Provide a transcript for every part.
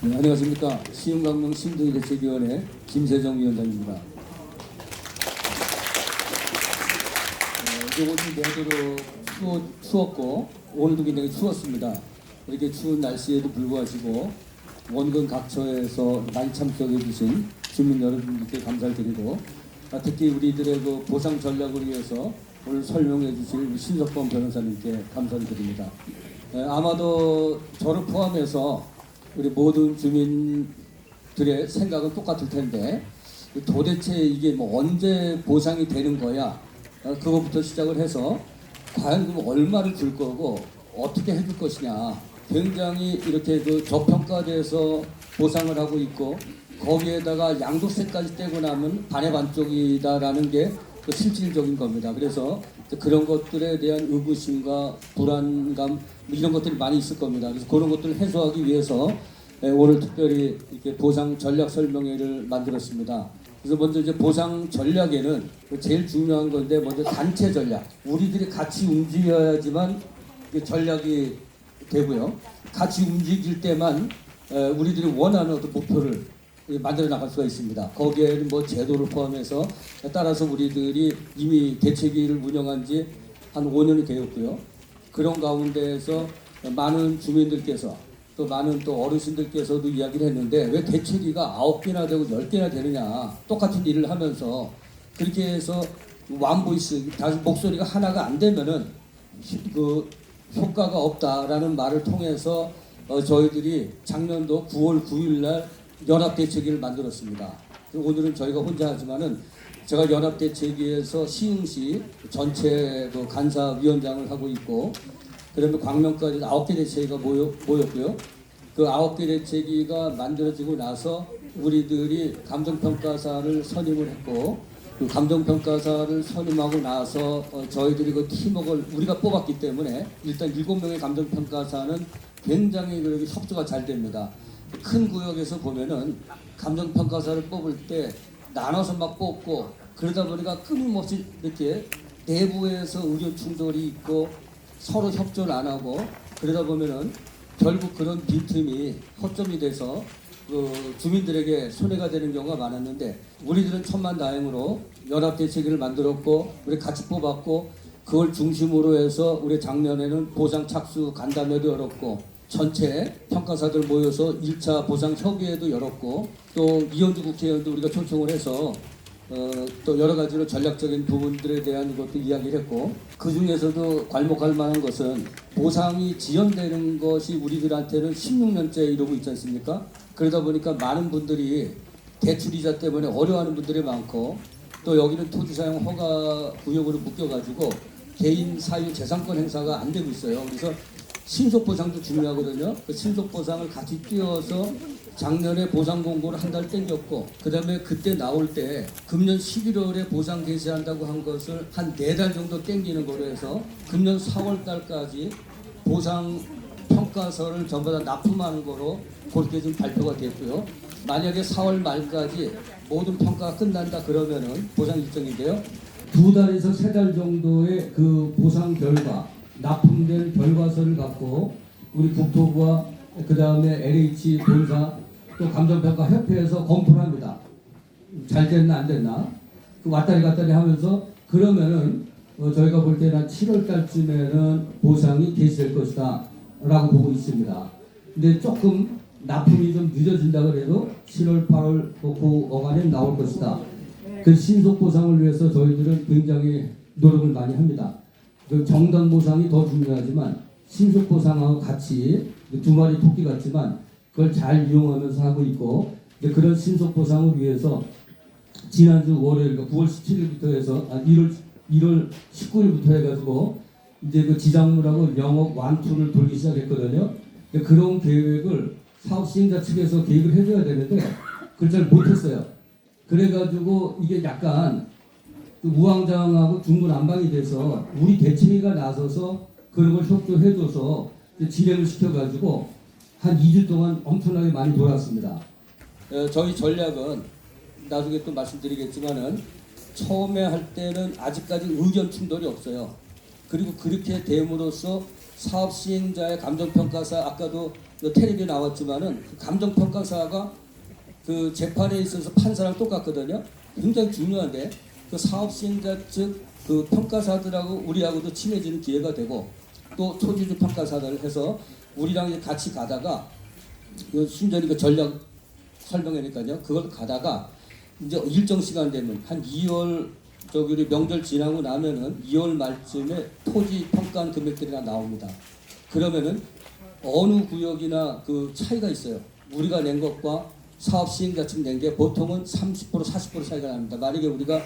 네, 안녕하십니까. 시흥강릉 심도대책위원회 김세정 위원장입니다. 이곳이 내도록 추웠고 오늘도 굉장히 추웠습니다. 이렇게 추운 날씨에도 불구하시고 원근 각처에서 많이 참석해 주신 주민 여러분들께 감사를 드리고 특히 우리들의 그 보상 전략을 위해서 오늘 설명해 주실 신석범 변호사님께 감사를 드립니다. 아마도 저를 포함해서 우리 모든 주민들의 생각은 똑같을 텐데 도대체 이게 뭐 언제 보상이 되는 거야? 그것부터 시작을 해서 과연 그럼 얼마를 줄 거고 어떻게 해줄 것이냐? 굉장히 이렇게 그 저평가돼서 보상을 하고 있고 거기에다가 양도세까지 떼고 나면 반의 반쪽이다라는 게 그 실질적인 겁니다. 그래서 그런 것들에 대한 의구심과 불안감 이런 것들이 많이 있을 겁니다. 그래서 그런 것들을 해소하기 위해서 오늘 특별히 이렇게 보상 전략 설명회를 만들었습니다. 그래서 먼저 이제 보상 전략에는 제일 중요한 건데 먼저 단체 전략. 우리들이 같이 움직여야지만 전략이 되고요. 같이 움직일 때만 우리들이 원하는 어떤 목표를 만들어 나갈 수가 있습니다. 거기에는 뭐 제도를 포함해서 따라서 우리들이 이미 대책위를 운영한 지 한 5년이 되었고요. 그런 가운데에서 많은 주민들께서 또 많은 또 어르신들께서도 이야기를 했는데 왜 대책위가 9개나 되고 10개나 되느냐. 똑같은 일을 하면서 그렇게 해서 완보이스, 다시 목소리가 하나가 안 되면은 그 효과가 없다라는 말을 통해서 저희들이 작년도 9월 9일 날 연합대책위를 만들었습니다. 오늘은 저희가 혼자 하지만은 제가 연합대책위에서 시흥시 전체 그 간사위원장을 하고 있고 그러면 광명까지 9개 대책위가 모였고요. 그 9개 대책위가 만들어지고 나서 우리들이 감정평가사를 선임을 했고 그 감정평가사를 선임하고 나서 저희들이 그 팀워크를 우리가 뽑았기 때문에 일단 7명의 감정평가사는 굉장히 그렇게 협조가 잘 됩니다. 큰 구역에서 보면은 감정평가사를 뽑을 때 나눠서 막 뽑고 그러다 보니까 끊임없이 이렇게 내부에서 의견 충돌이 있고 서로 협조를 안 하고 그러다 보면은 결국 그런 빈틈이 허점이 돼서 그 주민들에게 손해가 되는 경우가 많았는데 우리들은 천만다행으로 연합대책위를 만들었고 우리 같이 뽑았고 그걸 중심으로 해서 우리 작년에는 보상 착수 간담회도 열었고 전체 평가사들 모여서 1차 보상 협의회도 열었고 또 이현주 국회의원도 우리가 초청을 해서 또 여러 가지로 전략적인 부분들에 대한 것도 이야기를 했고 그 중에서도 괄목할 만한 것은 보상이 지연되는 것이 우리들한테는 16년째 이러고 있지 않습니까? 그러다 보니까 많은 분들이 대출이자 때문에 어려워하는 분들이 많고 또 여기는 토지사용 허가 구역으로 묶여가지고 개인 사유 재산권 행사가 안 되고 있어요. 그래서 신속보상도 중요하거든요. 그 신속보상을 같이 띄워서 작년에 보상 공고를 한 달 땡겼고 그 다음에 그때 나올 때 금년 11월에 보상 개시한다고 한 것을 한 4달 정도 땡기는 거로 해서 금년 4월 달까지 보상 평가서를 전부 다 납품하는 거로 그렇게 좀 발표가 됐고요. 만약에 4월 말까지 모든 평가가 끝난다 그러면은 보상 일정인데요. 2달에서 3달 정도의 그 보상 결과 납품된 결과서를 갖고 우리 국토부와 그 다음에 LH 본사 또 감정평가협회에서 검토를 합니다. 잘 됐나 안 됐나 그 왔다리 갔다리 하면서 그러면은 저희가 볼 때는 한 7월 달쯤에는 보상이 개시될 것이다 라고 보고 있습니다. 근데 조금 납품이 좀 늦어진다 그래도 7월 8월 그 어간에 나올 것이다. 그 신속 보상을 위해서 저희들은 굉장히 노력을 많이 합니다. 정당 보상이 더 중요하지만 신속 보상하고 같이 두 마리 토끼 같지만 그걸 잘 이용하면서 하고 있고 그런 신속 보상을 위해서 지난주 월요일 9월 17일부터 해서 1월 19일부터 해가지고 이제 그 지작물하고 영업 완투를 돌기 시작했거든요. 그런 계획을 사업 시행자 측에서 계획을 해줘야 되는데 그걸 잘 못했어요. 그래가지고 이게 약간 우왕좌왕하고 중구난방이 돼서 우리 대책위가 나서서 그런 걸 협조해줘서 진행을 시켜가지고 한 2주 동안 엄청나게 많이 돌았습니다. 저희 전략은 나중에 또 말씀드리겠지만은 처음에 할 때는 아직까지 의견 충돌이 없어요. 그리고 그렇게 됨으로써 사업 시행자의 감정평가사, 아까도 텔레비에 나왔지만은 그 감정평가사가 그 재판에 있어서 판사랑 똑같거든요. 굉장히 중요한데 그 사업 시행자 즉 그 평가사들하고 우리하고도 친해지는 기회가 되고 또 토지주 평가사들 해서 우리랑 이제 같이 가다가 그 순전히 그 전략 설명회니까요. 그걸 가다가 이제 일정 시간 되면 한 2월 저기 우리 명절 지나고 나면은 2월 말쯤에 토지 평가한 금액들이 나옵니다. 그러면은 어느 구역이나 그 차이가 있어요. 우리가 낸 것과 사업 시행자 측 낸 게 보통은 30% 40% 차이가 납니다. 만약에 우리가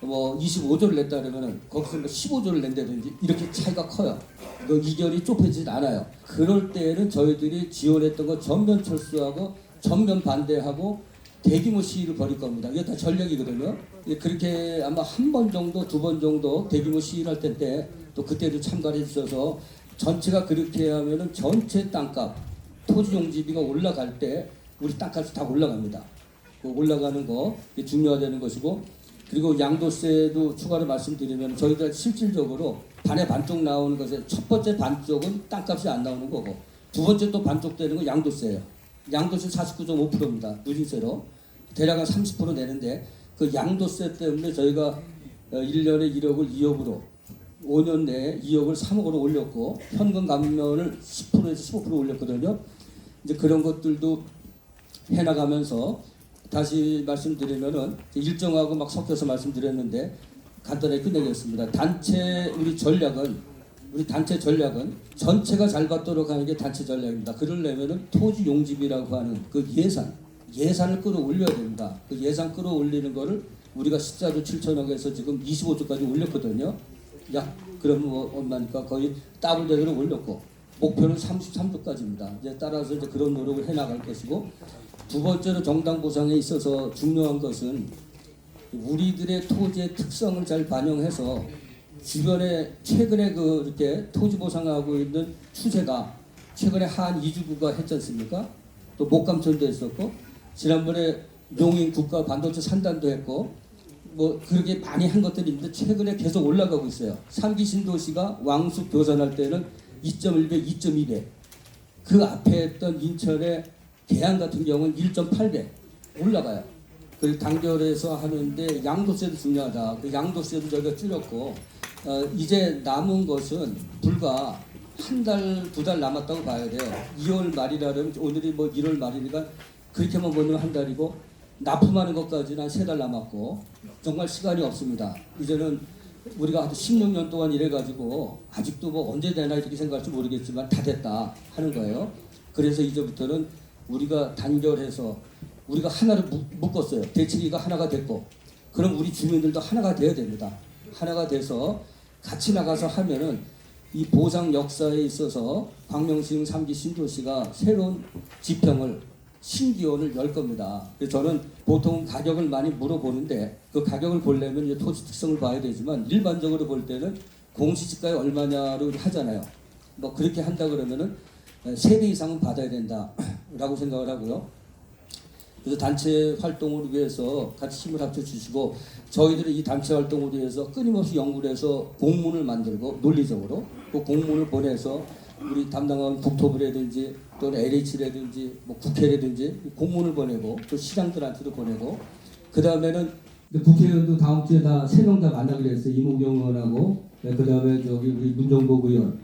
뭐 25조를 냈다 그러면은 거기서 뭐 15조를 낸다든지 이렇게 차이가 커요. 그 이견이 좁혀지진 않아요. 그럴 때에는 저희들이 지원했던 거 전면 철수하고 전면 반대하고 대규모 시위를 벌일 겁니다. 이게 다 전략이거든요. 그렇게 아마 한 번 정도, 두 번 정도 대규모 시위를 할 텐데 또 그때도 참가해 주셔서 전체가 그렇게 하면은 전체 땅값, 토지 용지비가 올라갈 때 우리 땅값이 다 올라갑니다. 그 올라가는 거 중요하다는 것이고 그리고 양도세도 추가로 말씀드리면 저희들 실질적으로 반의 반쪽 나오는 것에 첫 번째 반쪽은 땅값이 안 나오는 거고 두 번째 또 반쪽 되는 건 양도세예요. 양도세 49.5%입니다. 누진세로. 대략 한 30% 내는데 그 양도세 때문에 저희가 1년에 1억을 2억으로 5년 내에 2억을 3억으로 올렸고 현금 감면을 10%에서 15% 올렸거든요. 이제 그런 것들도 해나가면서 다시 말씀드리면은 일정하고 막 섞여서 말씀드렸는데 간단하게 끝내겠습니다. 우리 단체 전략은 전체가 잘 받도록 하는 게 단체 전략입니다. 그러려면은 토지 용집이라고 하는 그 예산을 끌어올려야 됩니다. 그 예산 끌어올리는 거를 우리가 14조 7천억에서 지금 25조까지 올렸거든요. 그러면 뭐 얼마니까 거의 더블 되도록 올렸고 목표는 33조까지입니다. 이제 따라서 이제 그런 노력을 해나갈 것이고 두 번째로 정당 보상에 있어서 중요한 것은 우리들의 토지의 특성을 잘 반영해서 주변에 최근에 이렇게 토지 보상하고 있는 추세가 최근에 한 2주구가 했지 않습니까? 또 목감천도 했었고 지난번에 용인 국가 반도체 산단도 했고 뭐 그렇게 많이 한 것들이 있는데 최근에 계속 올라가고 있어요. 3기 신도시가 왕숙 교산할 때는 2.1배, 2.2배. 그 앞에 했던 인천의 계양 같은 경우는 1.8배 올라가요. 그리고 단결해서 하는데 양도세도 중요하다. 그 양도세도 저희가 줄였고 이제 남은 것은 불과 한 달, 두 달 남았다고 봐야 돼요. 2월 말이라면 오늘이 뭐 1월 말이니까 그렇게만 보면 한 달이고 납품하는 것까지는 한 3달 남았고 정말 시간이 없습니다. 이제는 우리가 한 16년 동안 일해가지고 아직도 뭐 언제 되나 이렇게 생각할지 모르겠지만 다 됐다 하는 거예요. 그래서 이제부터는 우리가 단결해서 우리가 하나를 묶었어요. 대치기가 하나가 됐고 그럼 우리 주민들도 하나가 돼야 됩니다. 하나가 돼서 같이 나가서 하면은 이 보상 역사에 있어서 광명시흥 3기 신도시가 새로운 지평을 신기원을 열 겁니다. 그래서 저는 보통 가격을 많이 물어보는데 그 가격을 보려면 이제 토지 특성을 봐야 되지만 일반적으로 볼 때는 공시지가에 얼마냐로 하잖아요. 뭐 그렇게 한다 그러면은 3배 이상은 받아야 된다라고 생각을 하고요. 그래서 단체 활동을 위해서 같이 힘을 합쳐 주시고 저희들이 이 단체 활동을 위해서 끊임없이 연구를 해서 공문을 만들고 논리적으로 그 공문을 보내서 우리 담당한 국토부라든지 또는 LH라든지 뭐 국회라든지 공문을 보내고 또 시장들한테도 보내고 그 다음에는 국회의원도 다음 주에 다 3명 다 만나기로 했어요. 이모경 의원하고 그 다음에 저기 우리 문정복 의원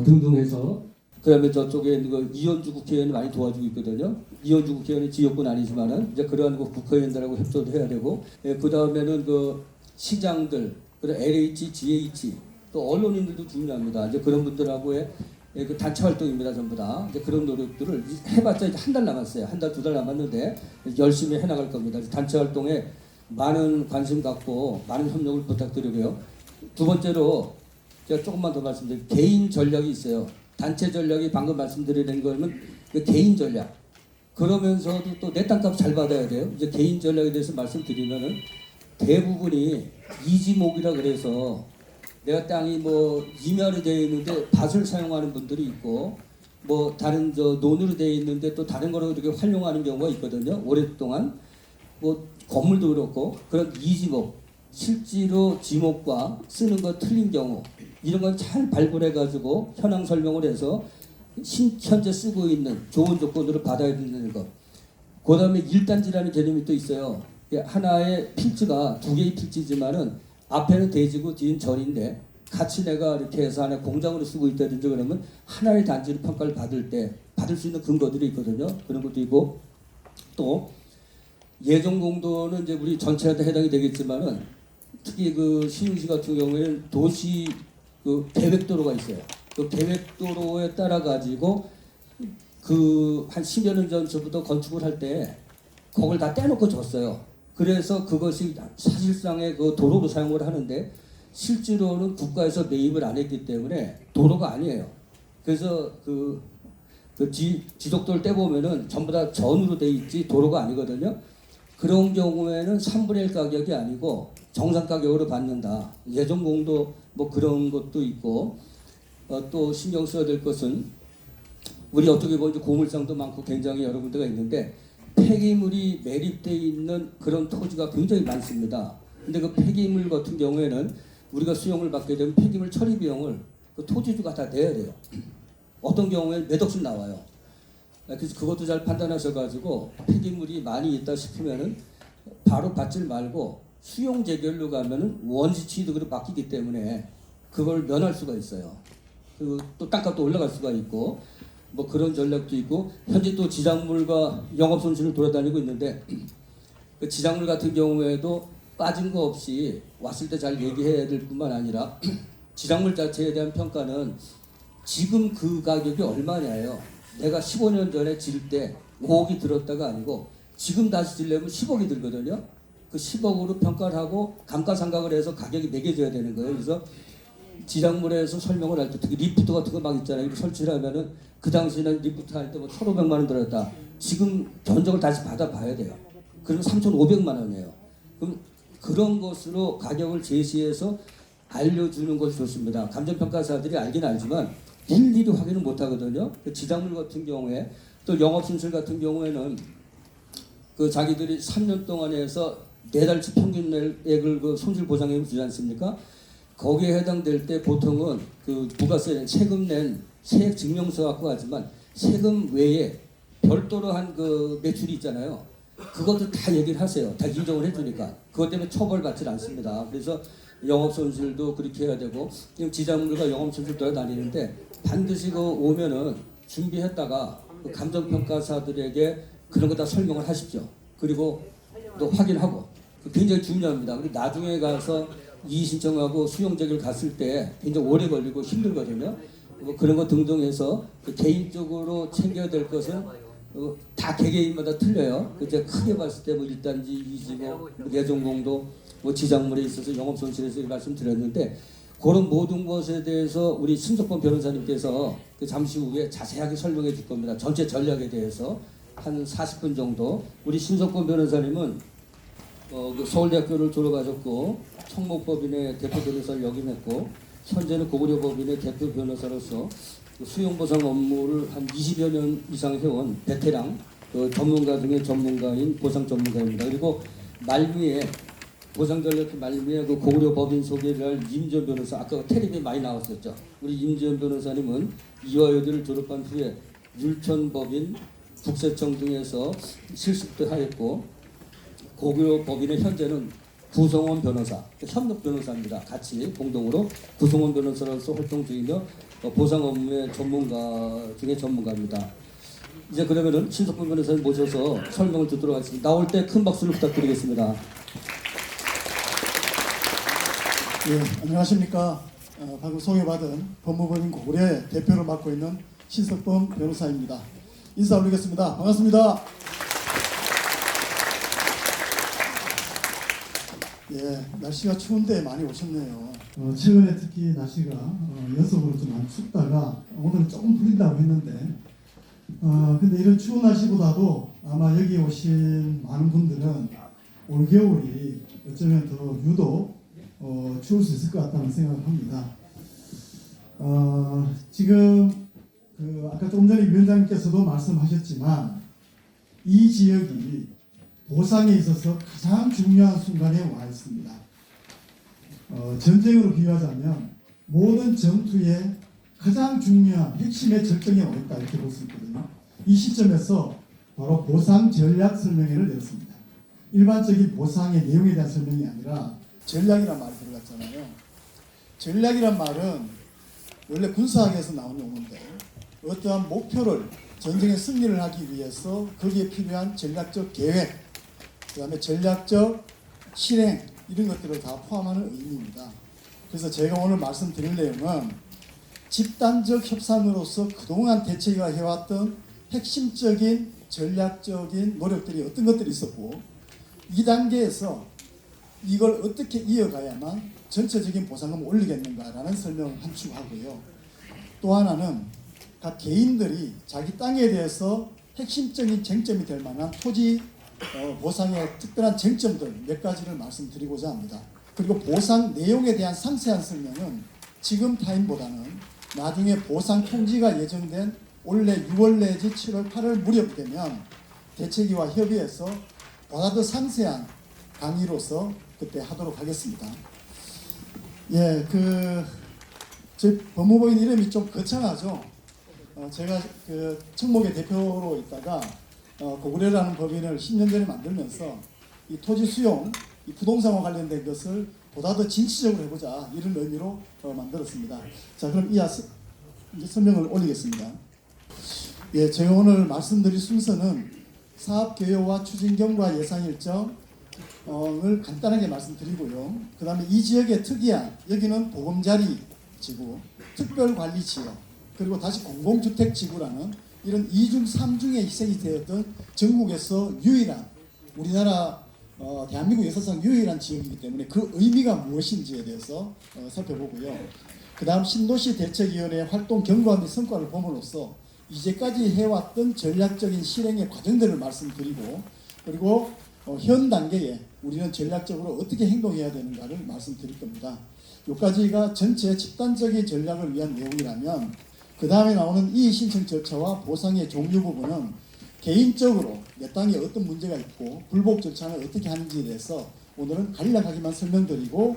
등등 해서 그 다음에 저쪽에 있는 거 이현주 국회의원이 많이 도와주고 있거든요. 이현주 국회의원이 지역군 아니지만은 이제 그러한 거 국회의원들하고 협조도 해야 되고 그 다음에는 그 시장들 그리고 LH, GH 또 언론인들도 중요합니다. 이제 그런 분들하고의 그 단체 활동입니다. 전부 다 이제 그런 노력들을 해봤자 이제 한 달 남았어요. 한 달, 2달 남았는데 열심히 해나갈 겁니다. 단체 활동에 많은 관심 갖고 많은 협력을 부탁드리고요. 두 번째로 제가 조금만 더 말씀드릴게요. 개인 전략이 있어요. 단체 전략이 방금 말씀드리는 거는 그 개인 전략. 그러면서도 또 내 땅값 잘 받아야 돼요. 이제 개인 전략에 대해서 말씀드리면은 대부분이 이지목이라 그래서 내가 땅이 뭐 임야로 되어 있는데 밭을 사용하는 분들이 있고 뭐 다른 논으로 되어 있는데 또 다른 거로 이렇게 활용하는 경우가 있거든요. 오랫동안 뭐 건물도 그렇고 그런 이지목 실제로 지목과 쓰는 거 틀린 경우 이런 건 잘 발굴해 가지고 현황 설명을 해서 현재 쓰고 있는 좋은 조건으로 받아야 된다는 것. 그다음에 일단지라는 개념이 또 있어요. 하나의 필지가 두 개의 필지지만은 앞에는 대지고 뒤는 전인데 같이 내가 이렇게 해서 하나의 공장으로 쓰고 있다든지 그러면 하나의 단지로 평가를 받을 때 받을 수 있는 근거들이 있거든요. 그런 것도 있고 또 예정 공도는 이제 우리 전체한테 해당이 되겠지만은 특히 그 시흥시 같은 경우에는 도시 그 계획도로가 있어요. 그 계획도로에 따라 가지고 그 한 10여 년 전부터 건축을 할 때 그걸 다 떼놓고 줬어요. 그래서 그것이 사실상의 그 도로로 사용을 하는데 실제로는 국가에서 매입을 안 했기 때문에 도로가 아니에요. 그래서 지속도를 떼보면은 전부 다 전으로 돼 있지 도로가 아니거든요. 그런 경우에는 3분의 1 가격이 아니고 정상 가격으로 받는다. 예정 공도 뭐 그런 것도 있고 또 신경 써야 될 것은 우리 어떻게 보면 고물상도 많고 굉장히 여러 군데가 있는데 폐기물이 매립되어 있는 그런 토지가 굉장히 많습니다. 근데 그 폐기물 같은 경우에는 우리가 수용을 받게 되면 폐기물 처리 비용을 그 토지주가 다 내야 돼요. 어떤 경우에는 몇 억씩 나와요. 그래서 그것도 잘 판단하셔가지고 폐기물이 많이 있다 싶으면은 바로 받질 말고 수용 재결로 가면은 원시 취득으로 바뀌기 때문에 그걸 면할 수가 있어요. 그리고 또 땅값도 올라갈 수가 있고 뭐 그런 전략도 있고 현재 또 지작물과 영업 손실을 돌아다니고 있는데 그 지작물 같은 경우에도 빠진 거 없이 왔을 때 잘 얘기해야 될 뿐만 아니라 지작물 자체에 대한 평가는 지금 그 가격이 얼마냐예요. 내가 15년 전에 질 때 5억이 들었다가 아니고 지금 다시 질려면 10억이 들거든요. 그 10억으로 평가를 하고 감가상각을 해서 가격이 매겨져야 되는 거예요. 그래서 지작물에서 설명을 할 때 특히 리프트 같은 거 막 있잖아요. 이거 설치를 하면은 그 당시에는 리프트 할 때 뭐 1,500만 원 들었다. 지금 견적을 다시 받아봐야 돼요. 그러면 3,500만 원이에요. 그럼 그런 것으로 가격을 제시해서 알려주는 것이 좋습니다. 감정평가사들이 알긴 알지만 일일이 확인을 못 하거든요. 그 지작물 같은 경우에 또 영업순실 같은 경우에는 그 자기들이 3년 동안 해서 4달치 평균액을 그 손실 보상액을 주지 않습니까? 거기에 해당될 때 보통은 그 부가세 세금 낸 세액 증명서 갖고 하지만 세금 외에 별도로 한 그 매출이 있잖아요. 그것도 다 얘기를 하세요. 다 인정을 해주니까 그것 때문에 처벌받지 않습니다. 그래서 영업 손실도 그렇게 해야 되고 지금 지자물과 영업 손실 돌아다니는데 반드시 그 오면은 준비했다가 그 감정평가사들에게 그런 거 다 설명을 하십시오. 그리고 또 확인하고 굉장히 중요합니다. 그리고 나중에 가서 이의 신청하고 수용 제기를 갔을 때 굉장히 오래 걸리고 힘들거든요. 뭐 그런 거 등등 해서 그 개인적으로 챙겨야 될 것은 다 개개인마다 틀려요. 이제 크게 봤을 때 뭐 1단지, 2지, 뭐 예정공도, 뭐 지작물에 있어서 영업손실에서 말씀드렸는데 그런 모든 것에 대해서 우리 신석범 변호사님께서 그 잠시 후에 자세하게 설명해 줄 겁니다. 전체 전략에 대해서 한 40분 정도. 우리 신석범 변호사님은 그 서울대학교를 졸업하셨고 청목법인의 대표 변호사를 역임했고 현재는 고구려법인의 대표 변호사로서 수용보상 업무를 한 20여 년 이상 해온 베테랑 그 전문가 중에 전문가인 보상 전문가입니다. 그리고 말미에 보상전략 말미에 그 고구려법인 소개를 할 임지연 변호사, 아까 텔레비에 많이 나왔었죠. 우리 임지연 변호사님은 이화여대를 졸업한 후에 율천법인, 국세청 등에서 실습도 하였고 고구려법인의 현재는 구성원 변호사, 협력 변호사입니다. 같이 공동으로 구성원 변호사로서 활동 중이며 보상 업무의 전문가 중에 전문가입니다. 이제 그러면은 신석범 변호사님 모셔서 설명을 듣도록 하겠습니다. 나올 때 큰 박수를 부탁드리겠습니다. 예, 안녕하십니까. 방금 소개받은 법무법인 고구려의 대표를 맡고 있는 신석범 변호사입니다. 인사 올리겠습니다. 반갑습니다. 예, 날씨가 추운데 많이 오셨네요. 최근에 특히 날씨가 연속으로 좀 많이 춥다가 오늘은 조금 풀린다고 했는데 근데 이런 추운 날씨보다도 아마 여기 오신 많은 분들은 올겨울이 어쩌면 더 유독 추울 수 있을 것 같다는 생각을 합니다. 지금 아까 조금 전에 위원장님께서도 말씀하셨지만 이 지역이 보상에 있어서 가장 중요한 순간에 와 있습니다. 전쟁으로 비유하자면 모든 전투의 가장 중요한 핵심의 절정에 와 있다 이렇게 볼 수 있거든요. 이 시점에서 바로 보상 전략 설명회를 열었습니다. 일반적인 보상의 내용에 대한 설명이 아니라 전략이란 말이 들어갔잖아요. 전략이란 말은 원래 군사학에서 나온 용어인데 어떠한 목표를 전쟁의 승리를 하기 위해서 거기에 필요한 전략적 계획, 그 다음에 전략적 실행 이런 것들을 다 포함하는 의미입니다. 그래서 제가 오늘 말씀드릴 내용은 집단적 협상으로서 그동안 대체가 해왔던 핵심적인 전략적인 노력들이 어떤 것들이 있었고 이 단계에서 이걸 어떻게 이어가야만 전체적인 보상금을 올리겠는가라는 설명을 한 축 하고요. 또 하나는 각 개인들이 자기 땅에 대해서 핵심적인 쟁점이 될 만한 토지 보상의 특별한 쟁점들 몇 가지를 말씀드리고자 합니다. 그리고 보상 내용에 대한 상세한 설명은 지금 타임보다는 나중에 보상 통지가 예정된 올해 6월 내지 7월 8월 무렵 되면 대책위와 협의해서 보다 더 상세한 강의로서 그때 하도록 하겠습니다. 예, 저희 법무부인 이름이 좀 거창하죠. 제가 그 청목의 대표로 있다가 고구려라는 법인을 10년 전에 만들면서 이 토지 수용, 이 부동산과 관련된 것을 보다 더 진취적으로 해보자 이런 의미로 만들었습니다. 자, 그럼 이제 설명을 올리겠습니다. 예, 제가 오늘 말씀드릴 순서는 사업 개요와 추진 경과 예상 일정을 간단하게 말씀드리고요. 그 다음에 이 지역의 특이한 여기는 보금자리 지구, 특별관리 지역, 그리고 다시 공공주택 지구라는 이런 2중 3중에 희생이 되었던 전국에서 유일한 우리나라 대한민국 역사상 유일한 지역이기 때문에 그 의미가 무엇인지에 대해서 살펴보고요. 그 다음 신도시 대책위원회 활동 경과 및 성과를 봄으로써 이제까지 해왔던 전략적인 실행의 과정들을 말씀드리고 그리고 현 단계에 우리는 전략적으로 어떻게 행동해야 되는가를 말씀드릴 겁니다. 여기까지가 전체 집단적인 전략을 위한 내용이라면 그 다음에 나오는 이의 신청 절차와 보상의 종류 부분은 개인적으로 내 땅에 어떤 문제가 있고 불복 절차는 어떻게 하는지에 대해서 오늘은 간략하게만 설명드리고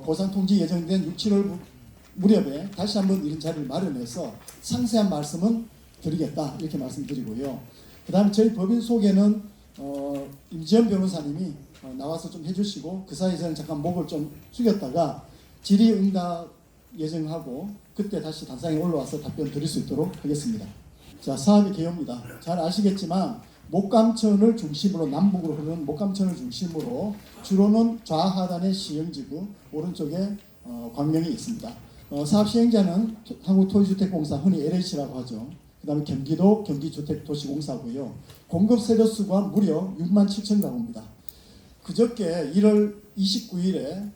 보상 통지 예정된 6, 7월 무렵에 다시 한번 이런 자리를 마련해서 상세한 말씀은 드리겠다 이렇게 말씀드리고요. 그 다음에 저희 법인 소개는 임지연 변호사님이 나와서 좀 해주시고 그 사이에 저는 잠깐 목을 좀 숙였다가 질의응답 예정하고 그때 다시 단상에 올라와서 답변 드릴 수 있도록 하겠습니다. 자, 사업의 개요입니다. 잘 아시겠지만 목감천을 중심으로 남북으로 흐르는 목감천을 중심으로 주로는 좌하단의 시행지구 오른쪽에 광명이 있습니다. 사업 시행자는 한국토지주택공사 흔히 LH라고 하죠. 그 다음에 경기도 경기주택도시공사고요. 공급 세대 수가 무려 6만 7천 가구입니다. 그저께 1월 29일에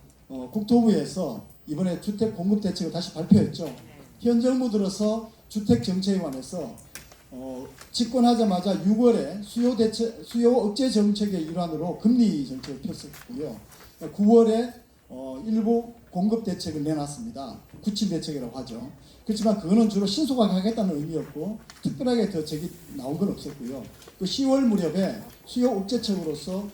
국토부에서 이번에 주택 공급 대책을 다시 발표했죠. 현 정부 들어서 주택 정책에 관해서 집권하자마자 6월에 수요 억제 정책의 일환으로 금리 정책을 폈었고요. 9월에 일부 공급 대책을 내놨습니다. 구친 대책이라고 하죠. 그렇지만 그거는 주로 신속하게 하겠다는 의미였고 특별하게 더 적이 나온 건 없었고요. 그 10월 무렵에 수요 억제책으로서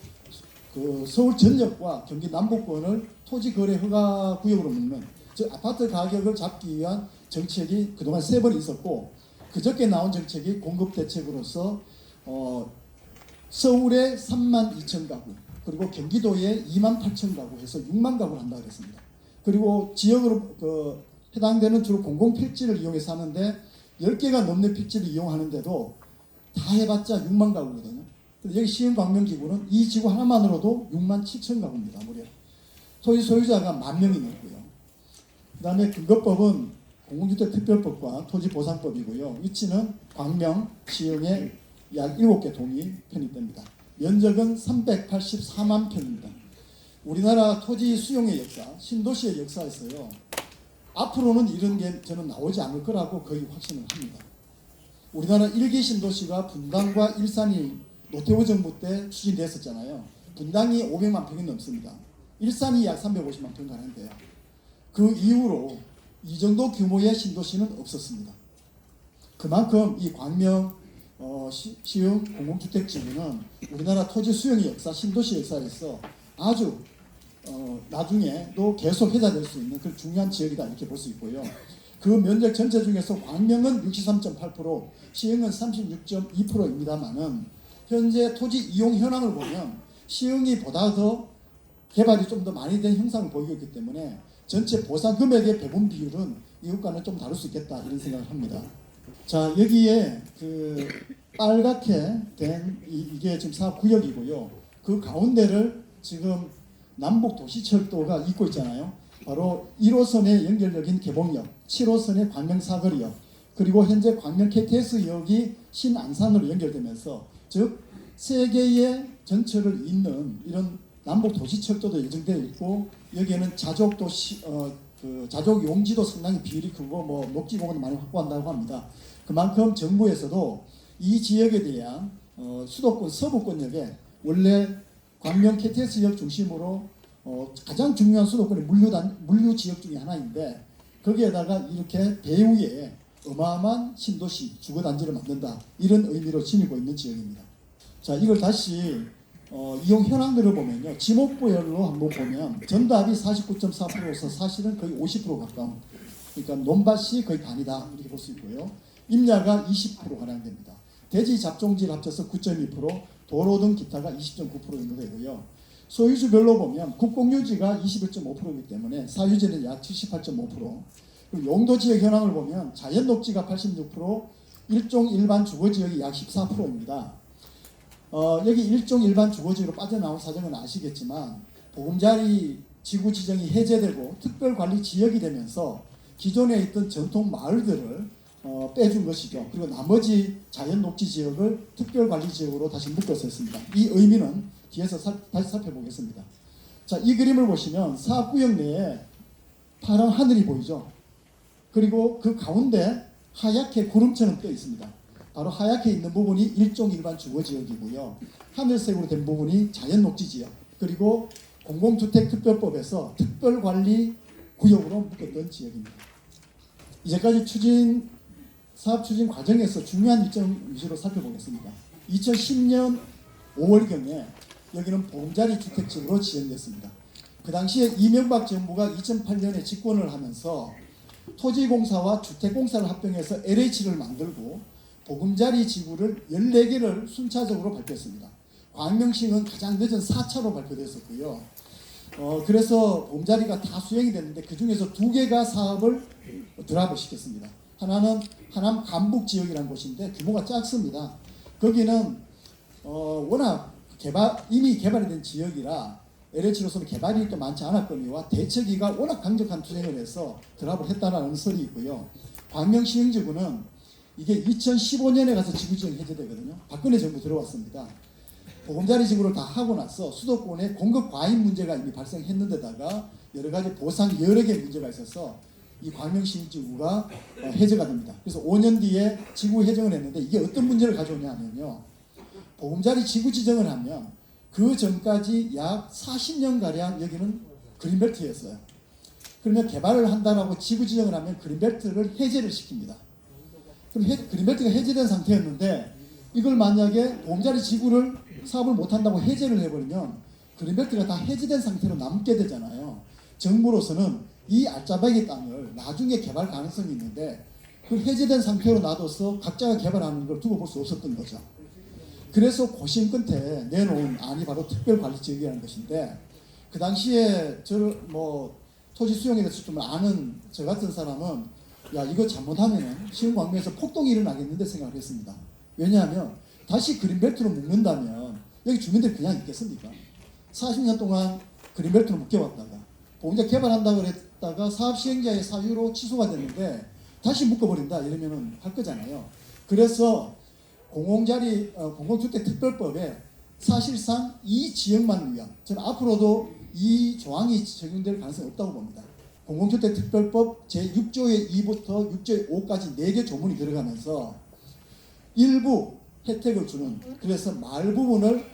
그 서울 전역과 경기 남부권을 토지 거래 허가 구역으로 묶는 즉 아파트 가격을 잡기 위한 정책이 그동안 3번 있었고 그저께 나온 정책이 공급 대책으로서 서울에 3만 2천 가구 그리고 경기도에 2만 8천 가구 해서 6만 가구를 한다고 했습니다. 그리고 지역으로 해당되는 주로 공공필지를 이용해서 하는데 10개가 넘는 필지를 이용하는데도 다 해봤자 6만 가구거든요. 여기 시흥광명지구는 이 지구 하나만으로도 6만 7천 가구입니다. 무려. 토지 소유자가 10,000명이 넘고요. 그 다음에 근거법은 공공주택특별법과 토지보상법이고요. 위치는 광명, 시흥에 약 7개 동이 편입됩니다. 면적은 384만 평입니다. 우리나라 토지 수용의 역사, 신도시의 역사에서요. 앞으로는 이런 게 저는 나오지 않을 거라고 거의 확신을 합니다. 우리나라 1기 신도시가 분당과 일산이 노태우 정부 때 추진됐었잖아요. 분당이 500만 평이 넘습니다. 일산이 약 350만 평 가는데요. 그 이후로 이 정도 규모의 신도시는 없었습니다. 그만큼 이 광명, 시흥 공공주택지구는 우리나라 토지 수용의 역사, 신도시 역사에서 아주 나중에도 계속 회자될 수 있는 그 중요한 지역이다 이렇게 볼 수 있고요. 그 면적 전체 중에서 광명은 63.8%, 시흥은 36.2%입니다만은 현재 토지 이용 현황을 보면 시흥이 보다 더 개발이 좀 더 많이 된 형상을 보이고 있기 때문에 전체 보상 금액의 배분 비율은 이것과는 좀 다를 수 있겠다 이런 생각을 합니다. 자, 여기에 그 빨갛게 된 이게 지금 사업구역이고요. 그 가운데를 지금 남북도시철도가 잇고 있잖아요. 바로 1호선의 연결역인 개봉역, 7호선의 광명사거리역, 그리고 현재 광명 KTX역이 신안산으로 연결되면서 즉 세 개의 전철을 잇는 이런 남북도시철도도 예정되어 있고 여기에는 자족 용지도 상당히 비율이 크고 뭐 녹지공원도 많이 확보한다고 합니다. 그만큼 정부에서도 이 지역에 대한 수도권 서부권역에 원래 광명 KTX역 중심으로 가장 중요한 수도권의 물류 지역 중에 하나인데 거기에다가 이렇게 배후에 어마어마한 신도시 주거단지를 만든다 이런 의미로 지니고 있는 지역입니다. 자, 이걸 다시 이용 현황들을 보면요, 지목부열로 한번 보면 전답이 49.4%에서 사실은 거의 50% 가까운, 그러니까 논밭이 거의 반이다 이렇게 볼 수 있고요. 임야가 20% 가량 됩니다. 대지 잡종질 합쳐서 9.2%, 도로 등 기타가 20.9% 정도 되고요. 소유주별로 보면 국공유지가 21.5%이기 때문에 사유지는 약 78.5%, 그리고 용도지역 현황을 보면 자연녹지가 86%, 일종 일반 주거지역이 약 14%입니다. 여기 일종 일반 주거지역으로 빠져나온 사정은 아시겠지만 보금자리 지구 지정이 해제되고 특별관리 지역이 되면서 기존에 있던 전통 마을들을 빼준 것이죠. 그리고 나머지 자연 녹지 지역을 특별관리 지역으로 다시 묶어서 했습니다. 이 의미는 뒤에서 다시 살펴보겠습니다. 자, 이 그림을 보시면 사업구역 내에 파란 하늘이 보이죠. 그리고 그 가운데 하얗게 구름처럼 떠 있습니다. 바로 하얗게 있는 부분이 일종 일반 주거지역이고요. 하늘색으로 된 부분이 자연녹지지역, 그리고 공공주택특별법에서 특별관리구역으로 묶었던 지역입니다. 이제까지 사업 추진 과정에서 중요한 일정 위주로 살펴보겠습니다. 2010년 5월경에 여기는 보금자리 주택지구로 지정됐습니다. 그 당시에 이명박 정부가 2008년에 집권을 하면서 토지공사와 주택공사를 합병해서 LH를 만들고 보금자리 지구를 14개를 순차적으로 발표했습니다. 광명시는 가장 늦은 4차로 발표됐었고요. 그래서 보금자리가 다 수행이 됐는데 그 중에서 2개가 사업을 드랍을 시켰습니다. 하나는 하남 간북 지역이라는 곳인데 규모가 작습니다. 거기는 워낙 이미 개발이 된 지역이라 LH로서는 개발이 또 많지 않았거니와 대처기가 워낙 강력한 투쟁을 해서 드랍을 했다는 설이 있고요. 광명시흥지구는 이게 2015년에 가서 지구지정 해제되거든요. 박근혜 정부 들어왔습니다. 보금자리 지구를 다 하고 나서 수도권에 공급 과잉 문제가 이미 발생했는데다가 여러 가지 보상 여러 개 문제가 있어서 이 광명시흥지구가 해제가 됩니다. 그래서 5년 뒤에 지구 해정을 했는데 이게 어떤 문제를 가져오냐 하면요. 보금자리 지구 지정을 하면 그 전까지 약 40년가량 여기는 그린벨트였어요. 그러면 개발을 한다라고 지구 지정을 하면 그린벨트를 해제를 시킵니다. 그럼 그린벨트가 해제된 상태였는데 이걸 만약에 보금자리 지구를 사업을 못한다고 해제를 해버리면 그린벨트가 다 해제된 상태로 남게 되잖아요. 정부로서는 이 알짜배기 땅을 나중에 개발 가능성이 있는데 그걸 해제된 상태로 놔둬서 각자가 개발하는 걸 두고 볼 수 없었던 거죠. 그래서 고심 끝에 내놓은 안이 바로 특별관리지역이라는 것인데 그 당시에 토지 수용에 대해서 좀 아는 저 같은 사람은 야, 이거 잘못하면 시흥광명에서 폭동이 일어나겠는데 생각을 했습니다. 왜냐하면 다시 그린벨트로 묶는다면 여기 주민들이 그냥 있겠습니까? 40년 동안 그린벨트로 묶여왔다가 보금자 개발한다고 그랬다가 사업 시행자의 사유로 취소가 됐는데 다시 묶어버린다 이러면 할 거잖아요. 그래서 공공주택특별법에 사실상 이 지역만 위한, 저는 앞으로도 이 조항이 적용될 가능성이 없다고 봅니다. 공공주택특별법 제6조의 2부터 6조의 5까지 4개 조문이 들어가면서 일부 혜택을 주는, 그래서 마을 부분을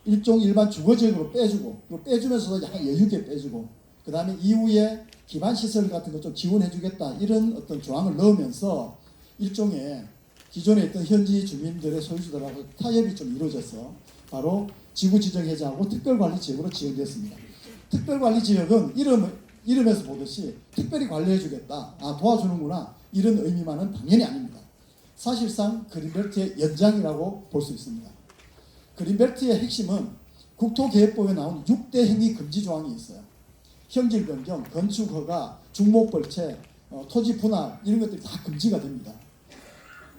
일종 일반 주거지역으로 빼주고, 그리고 빼주면서도 약간 여유있게 빼주고, 그 다음에 이후에 기반시설 같은 거 좀 지원해주겠다 이런 어떤 조항을 넣으면서 일종의 기존에 있던 현지 주민들의 소유주들하고 타협이 좀 이루어져서 바로 지구 지정 해제하고 특별관리지역으로 지정됐습니다. 특별관리지역은 이름에서 보듯이 특별히 관리해주겠다, 도와주는구나 이런 의미만은 당연히 아닙니다. 사실상 그린벨트의 연장이라고 볼 수 있습니다. 그린벨트의 핵심은 국토계획법에 나온 6대 행위 금지 조항이 있어요. 형질 변경, 건축 허가, 중목벌채, 토지 분할 이런 것들이 다 금지가 됩니다.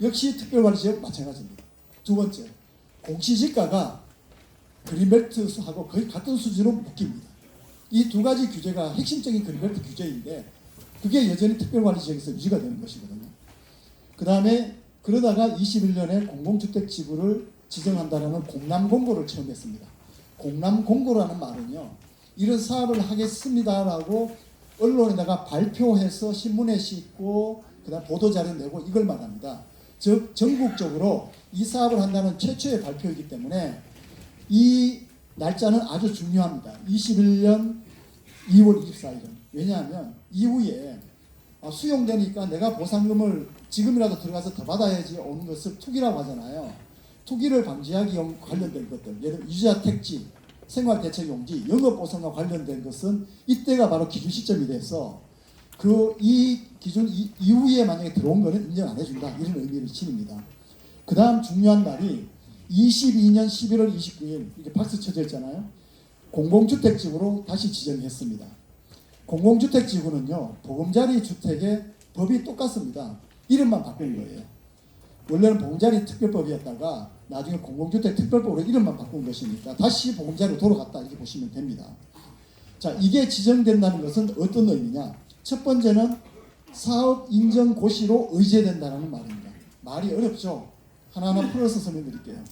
역시 특별관리지역 마찬가지입니다. 두 번째, 공시지가가 그린벨트하고 거의 같은 수준으로 묶입니다. 이 두 가지 규제가 핵심적인 그린벨트 규제인데 그게 여전히 특별관리지역에서 유지가 되는 것이거든요. 그 다음에 그러다가 21년에 공공주택지구를 지정한다는 공람공고를 처음 했습니다. 공람공고라는 말은요, 이런 사업을 하겠습니다라고 언론에다가 발표해서 신문에 싣고 그다음 보도자료 내고 이걸 말합니다. 즉 전국적으로 이 사업을 한다는 최초의 발표이기 때문에 이 날짜는 아주 중요합니다. 21년 2월 24일은. 왜냐하면 이후에 수용되니까 내가 보상금을 지금이라도 들어가서 더 받아야지 오는 것을 투기라고 하잖아요. 투기를 방지하기 관련된 것들, 예를 들어 유지자 택지, 생활대책용지, 영업보상과 관련된 것은 이때가 바로 기준 시점이 돼서 이 기준 이후에 만약에 들어온 거는 인정 안 해준다 이런 의미를 지닙니다. 그 다음 중요한 날이 22년 11월 29일 이렇게 박수 쳐져 있잖아요. 공공주택지구로 다시 지정했습니다. 공공주택지구는요, 보금자리 주택의 법이 똑같습니다. 이름만 바꾼 거예요. 원래는 보금자리 특별법이었다가 나중에 공공주택 특별법으로 이름만 바꾼 것이니까 다시 보금자리로 돌아갔다 이렇게 보시면 됩니다. 자, 이게 지정된다는 것은 어떤 의미냐? 첫 번째는 사업 인정 고시로 의제된다는 말입니다. 말이 어렵죠? 하나하나 풀어서 설명드릴게요.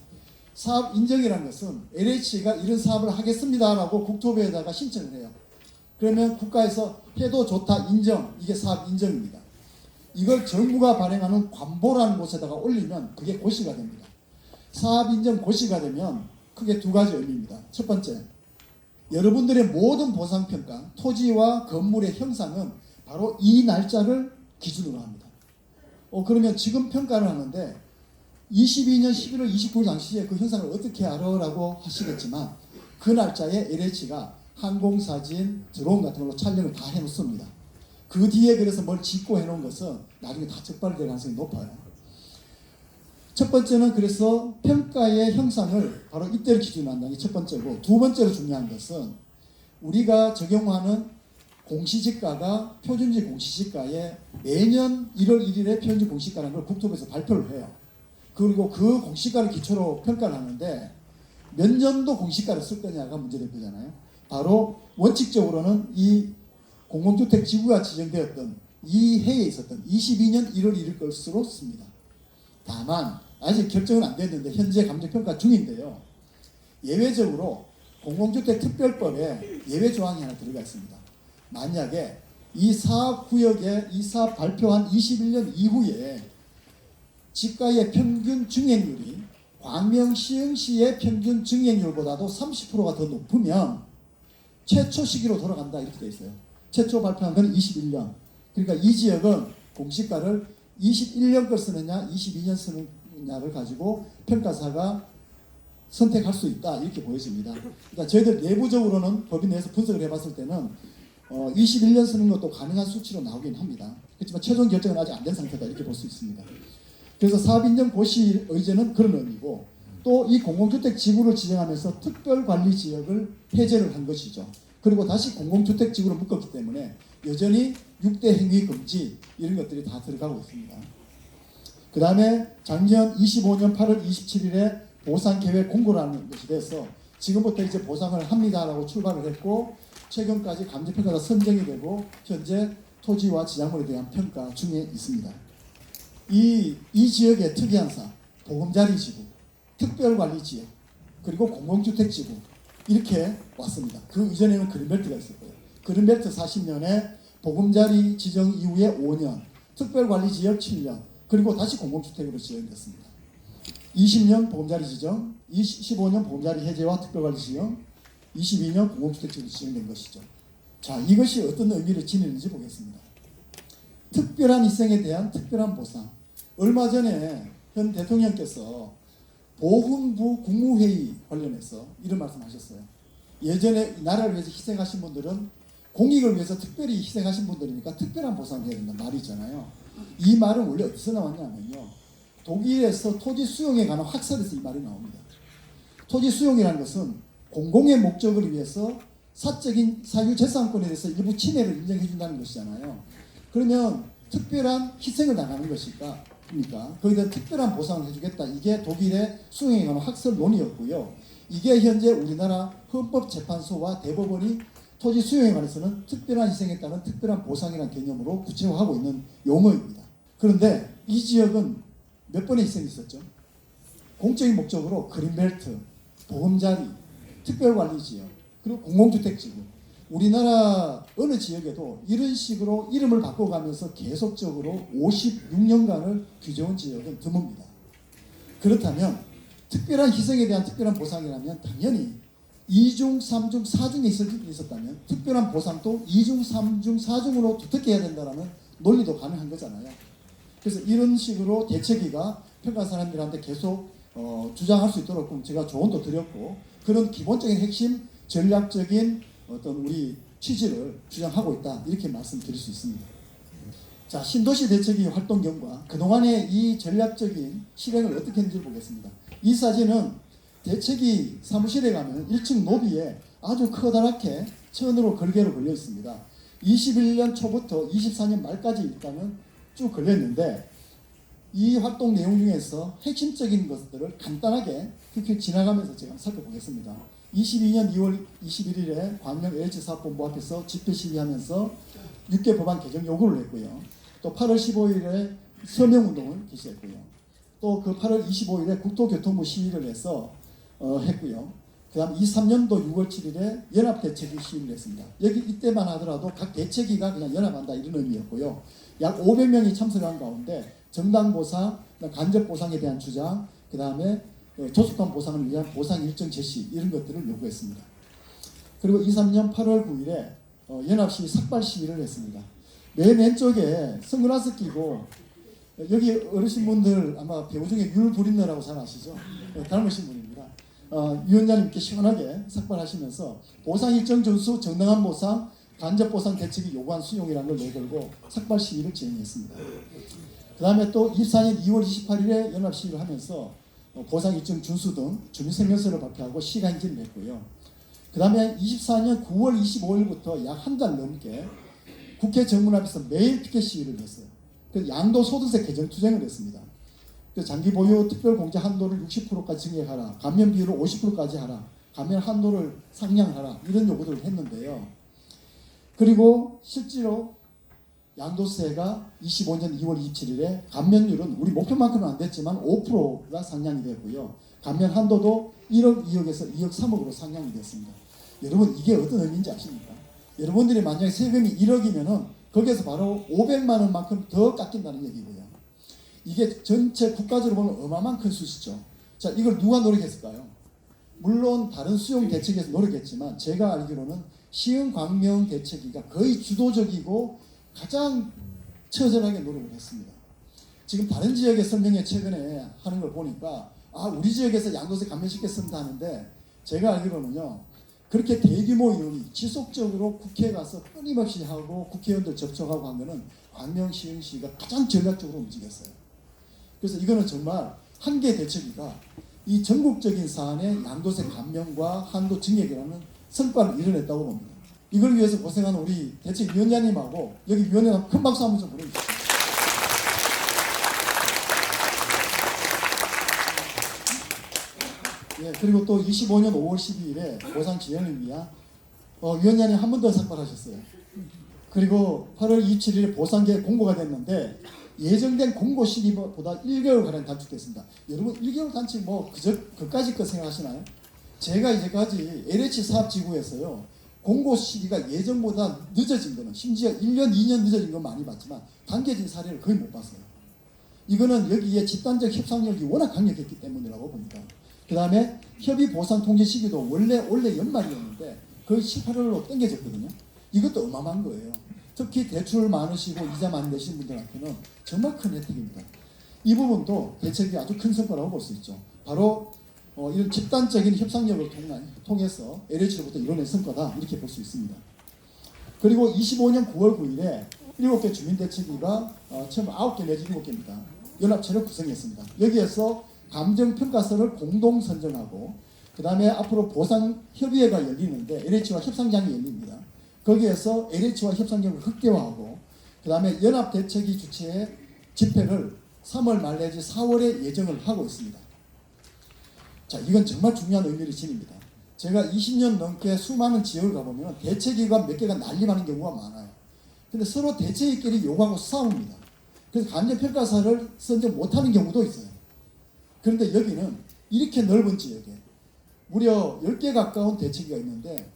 사업 인정이라는 것은 LH가 이런 사업을 하겠습니다라고 국토부에다가 신청을 해요. 그러면 국가에서 해도 좋다 인정, 이게 사업 인정입니다. 이걸 정부가 발행하는 관보라는 곳에다가 올리면 그게 고시가 됩니다. 사업 인정 고시가 되면 크게 두 가지 의미입니다. 첫 번째, 여러분들의 모든 보상평가, 토지와 건물의 형상은 바로 이 날짜를 기준으로 합니다. 그러면 지금 평가를 하는데 22년 11월 29일 당시에 그 형상을 어떻게 알아라고 하시겠지만 그 날짜에 LH가 항공사진, 드론 같은 걸로 촬영을 다 해놓습니다. 그 뒤에 그래서 뭘 짓고 해놓은 것은 나중에 다 적발될 가능성이 높아요. 첫 번째는 그래서 평가의 형상을 바로 이때를 기준으로 한다는 게 첫 번째고, 두 번째로 중요한 것은 우리가 적용하는 공시지가가 표준지 공시지가에 매년 1월 1일에 표준지 공시지가라는 걸 국토부에서 발표를 해요. 그리고 그 공시지가를 기초로 평가를 하는데 몇 년도 공시지가를 쓸 거냐가 문제될 거잖아요. 바로 원칙적으로는 이 공공주택 지구가 지정되었던 이 해에 있었던 22년 1월 1일 것으로 씁니다. 다만 아직 결정은 안 됐는데 현재 감정평가 중인데요. 예외적으로 공공주택 특별법에 예외 조항이 하나 들어가 있습니다. 만약에 이 사업구역에 이 사업 발표한 21년 이후에 지가의 평균 증액률이 광명시흥시의 평균 증액률보다도 30%가 더 높으면 최초 시기로 돌아간다 이렇게 되어 있어요. 최초 발표한 건 21년. 그러니까 이 지역은 공시가를 21년 걸 쓰느냐 22년 쓰느냐를 가지고 평가사가 선택할 수 있다 이렇게 보여집니다. 그러니까 저희들 내부적으로는 법인 내에서 분석을 해봤을 때는 21년 쓰는 것도 가능한 수치로 나오긴 합니다. 그렇지만 최종 결정은 아직 안 된 상태다 이렇게 볼 수 있습니다. 그래서 사업인정 고시 의제는 그런 의미고, 또 이 공공주택 지구를 지정하면서 특별관리지역을 해제를 한 것이죠. 그리고 다시 공공주택 지구로 묶었기 때문에 여전히 6대 행위 금지 이런 것들이 다 들어가고 있습니다. 그 다음에 작년 25년 8월 27일에 보상계획 공고라는 것이 돼서 지금부터 이제 보상을 합니다라고 출발을 했고, 최근까지 감지평가가 선정이 되고 현재 토지와 지상물에 대한 평가 중에 있습니다. 이 지역의 특이한 사항, 보금자리 지구, 특별관리지역, 그리고 공공주택지구 이렇게 왔습니다. 그 이전에는 그린벨트가 있었고요. 그린벨트 40년에 보금자리 지정 이후에 5년, 특별관리지역 7년, 그리고 다시 공공주택으로 지정됐습니다. 20년 보금자리 지정, 15년 보금자리 해제와 특별관리 지정, 22년 공공주택지구로 지정된 것이죠. 자, 이것이 어떤 의미를 지니는지 보겠습니다. 특별한 희생에 대한 특별한 보상. 얼마 전에 현 대통령께서 보훈부 국무회의 관련해서 이런 말씀하셨어요. 예전에 나라를 위해서 희생하신 분들은 공익을 위해서 특별히 희생하신 분들이니까 특별한 보상을 해야 된다 말이 있잖아요. 이 말은 원래 어디서 나왔냐면요. 독일에서 토지 수용에 관한 학설에서 이 말이 나옵니다. 토지 수용이라는 것은 공공의 목적을 위해서 사적인 사유재산권에 대해서 일부 침해를 인정해 준다는 것이잖아요. 그러면 특별한 희생을 당하는 것일까? 그러니까 거기에 대한 특별한 보상을 해주겠다. 이게 독일의 수용에 관한 학설론이었고요. 이게 현재 우리나라 헌법재판소와 대법원이 토지 수용에 관해서는 특별한 희생에 따른 특별한 보상이라는 개념으로 구체화하고 있는 용어입니다. 그런데 이 지역은 몇 번의 희생이 있었죠? 공적인 목적으로 그린벨트, 보금자리, 특별관리지역, 그리고 공공주택지구. 우리나라 어느 지역에도 이런 식으로 이름을 바꿔가면서 계속적으로 56년간을 규정한 지역은 드뭅니다. 그렇다면 특별한 희생에 대한 특별한 보상이라면 당연히 2중, 3중, 4중에 있었다면 특별한 보상도 2중, 3중, 4중으로 두텁게 해야 된다는 논리도 가능한 거잖아요. 그래서 이런 식으로 대책위가 평가 사람들한테 계속 주장할 수 있도록 제가 조언도 드렸고 그런 기본적인 핵심 전략적인 어떤 우리 취지를 주장하고 있다 이렇게 말씀드릴 수 있습니다. 자, 신도시 대책위 활동 경과 그동안의 이 전략적인 실행을 어떻게 했는지 보겠습니다. 이 사진은 대책위 사무실에 가면 1층 로비에 아주 커다랗게 천으로 걸개로 걸려 있습니다. 21년 초부터 24년 말까지 일단은 쭉 걸렸는데 이 활동 내용 중에서 핵심적인 것들을 간단하게 그렇게 지나가면서 제가 살펴보겠습니다. 22년 2월 21일에 광명 LH사업본부 앞에서 집회 시위하면서 6개 법안 개정 요구를 했고요. 또 8월 15일에 서명운동을 개시했고요. 또 그 8월 25일에 국토교통부 시위를 해서 했고요. 그 다음 23년도 6월 7일에 연합대책위 시위를 했습니다. 여기 이때만 하더라도 각 대책위가 그냥 연합한다 이런 의미였고요. 약 500명이 참석한 가운데 정당보상, 간접보상에 대한 주장, 그 다음에 조속한 보상을 위한 보상 일정 제시 이런 것들을 요구했습니다. 그리고 23년 8월 9일에 연합시위 삭발 시위를 했습니다. 맨 왼쪽에 선글라스 끼고 여기 어르신분들 아마 배우 중에 율브린너라고 잘 아시죠? 닮으신 분입니다. 위원장님께 시원하게 삭발하시면서 보상 일정 준수, 정당한 보상, 간접보상 대책이 요구한 수용이라는 걸 내걸고 삭발 시위를 진행했습니다. 그 다음에 또 24년 2월 28일에 연합 시위를 하면서 보상 일정 준수 등 주민생명서를 발표하고 시간인지를 냈고요. 그 다음에 24년 9월 25일부터 약 한 달 넘게 국회 정문 앞에서 매일 피켓 시위를 했어요. 그 양도소득세 개정 투쟁을 했습니다. 그 장기 보유 특별 공제 한도를 60%까지 증액하라, 감면 비율을 50%까지 하라, 감면 한도를 상향하라 이런 요구들을 했는데요. 그리고 실제로 양도세가 25년 2월 27일에 감면율은 우리 목표만큼은 안 됐지만 5%가 상향이 됐고요. 감면 한도도 1억 2억에서 2억 3억으로 상향이 됐습니다. 여러분 이게 어떤 의미인지 아십니까? 여러분들이 만약에 세금이 1억이면은 거기에서 바로 500만 원만큼 더 깎인다는 얘기고요. 이게 전체 국가적으로 보면 어마어마한 큰 수시죠. 자, 이걸 누가 노력했을까요? 물론 다른 수용 대책에서 노력했지만 제가 알기로는 시흥 광명 대책위가 거의 주도적이고 가장 처절하게 노력을 했습니다. 지금 다른 지역의 설명회 최근에 하는 걸 보니까 우리 지역에서 양도세 감면시켰습니다 하는데 제가 알기로는요. 그렇게 대규모 의원이 지속적으로 국회에 가서 끊임없이 하고 국회의원들 접촉하고 한 거는 광명시흥시가 가장 전략적으로 움직였어요. 그래서 이거는 정말 한 개 대책위가 이 전국적인 사안의 양도세 감면과 한도 증액이라는 성과를 이뤄냈다고 봅니다. 이걸 위해서 고생하는 우리 대책위원장님하고 여기 위원회가 큰 박수 한번 좀 보내주십시오. 예, 그리고 또 25년 5월 12일에 보상 지연을 위한 위원장님 한 번 더 삭발하셨어요. 그리고 8월 27일에 보상 계획 공고가 됐는데 예정된 공고 시기보다 1개월가량 단축됐습니다. 여러분 1개월 단축 그까짓 거 생각하시나요? 제가 이제까지 LH 사업지구에서요. 공고 시기가 예정보다 늦어진 거는 심지어 1년, 2년 늦어진 건 많이 봤지만 당겨진 사례를 거의 못 봤어요. 이거는 여기에 집단적 협상력이 워낙 강력했기 때문이라고 봅니다. 그 다음에 협의 보상 통제 시기도 원래 연말이었는데 거의 7, 8월로 당겨졌거든요. 이것도 어마어마한 거예요. 특히 대출 많으시고 이자 많이 내시는 분들한테는 정말 큰 혜택입니다. 이 부분도 대책이 아주 큰 성과라고 볼 수 있죠. 바로 이런 집단적인 협상력을 통해서 LH로부터 이뤄낸 성과다 이렇게 볼 수 있습니다. 그리고 25년 9월 9일에 7개 주민대책위가 처음 9개 내지 7개입니다. 연합체를 구성했습니다. 여기에서 감정평가서를 공동 선정하고 그 다음에 앞으로 보상협의회가 열리는데 LH와 협상장이 열립니다. 거기에서 LH와 협상력을 극대화하고 그 다음에 연합대책위 주최의 집회를 3월 말 내지 4월에 예정을 하고 있습니다. 자, 이건 정말 중요한 의미를 지닙니다. 제가 20년 넘게 수많은 지역을 가보면 대책위가 몇 개가 난립하는 경우가 많아요. 근데 서로 대책위끼리 욕하고 싸웁니다. 그래서 감정평가서를 선정 못하는 경우도 있어요. 그런데 여기는 이렇게 넓은 지역에 무려 10개 가까운 대책위가 있는데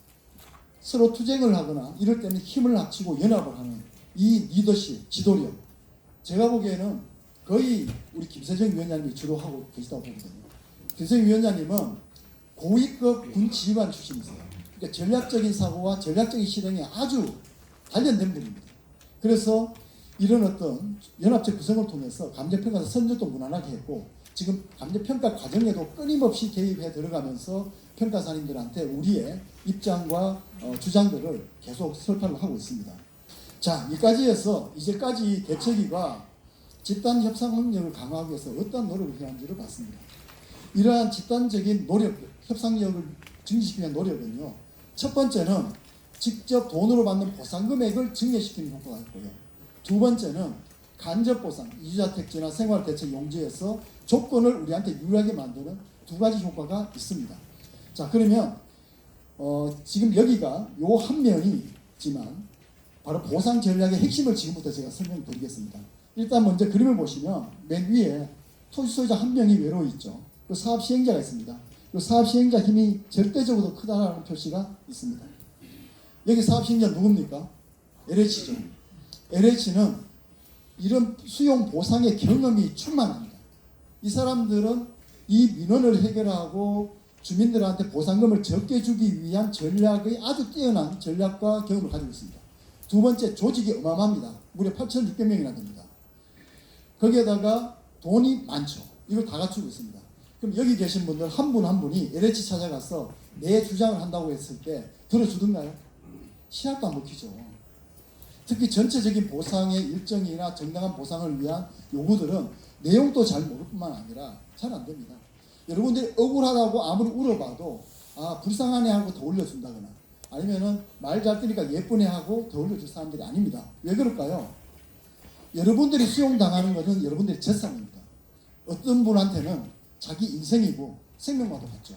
서로 투쟁을 하거나 이럴 때는 힘을 합치고 연합을 하는 이 리더십, 지도력, 제가 보기에는 거의 우리 김세정 위원장님이 주로 하고 계시다고 보거든요. 김세정 위원장님은 고위급 군 지휘관 출신이세요. 그러니까 전략적인 사고와 전략적인 실행에 아주 단련된 분입니다. 그래서 이런 어떤 연합체 구성을 통해서 감정평가서 선정도 무난하게 했고 지금 감정평가 과정에도 끊임없이 개입해 들어가면서 평가사님들한테 우리의 입장과 주장들을 계속 설파를 하고 있습니다. 자, 이까지 해서 이제까지 대책위가 집단 협상 능력을 강화하기 위해서 어떤 노력을 해왔는지를 봤습니다. 이러한 집단적인 노력, 협상력을 증진시키기 위한 노력은요. 첫 번째는 직접 돈으로 받는 보상 금액을 증액시키는 효과가 있고요. 두 번째는 간접 보상, 이주자택지나 생활대책 용지에서 조건을 우리한테 유리하게 만드는 두 가지 효과가 있습니다. 자, 그러면 지금 여기가 요 한 면이지만 바로 보상 전략의 핵심을 지금부터 제가 설명드리겠습니다. 일단 먼저 그림을 보시면 맨 위에 토지 소유자 한 명이 외로워 있죠. 그 사업 시행자가 있습니다. 그 사업 시행자 힘이 절대적으로 크다는 표시가 있습니다. 여기 사업 시행자 누굽니까? LH죠. LH는 이런 수용 보상의 경험이 충만합니다. 이 사람들은 이 민원을 해결하고 주민들한테 보상금을 적게 주기 위한 전략의 아주 뛰어난 전략과 경험을 가지고 있습니다. 두 번째, 조직이 어마어마합니다. 무려 8,600명이나 됩니다. 거기에다가 돈이 많죠. 이걸 다 갖추고 있습니다. 그럼 여기 계신 분들 한 분 한 분이 LH 찾아가서 내 주장을 한다고 했을 때 들어주던가요? 시약도 안 먹히죠. 특히 전체적인 보상의 일정이나 정당한 보상을 위한 요구들은 내용도 잘 모를 뿐만 아니라 잘 안 됩니다. 여러분들이 억울하다고 아무리 울어봐도 불쌍하네 하고 더 올려준다거나 아니면은 말 잘 들으니까 예쁘네 하고 더 올려줄 사람들이 아닙니다. 왜 그럴까요? 여러분들이 수용당하는 것은 여러분들의 재산입니다. 어떤 분한테는 자기 인생이고 생명과도 같죠.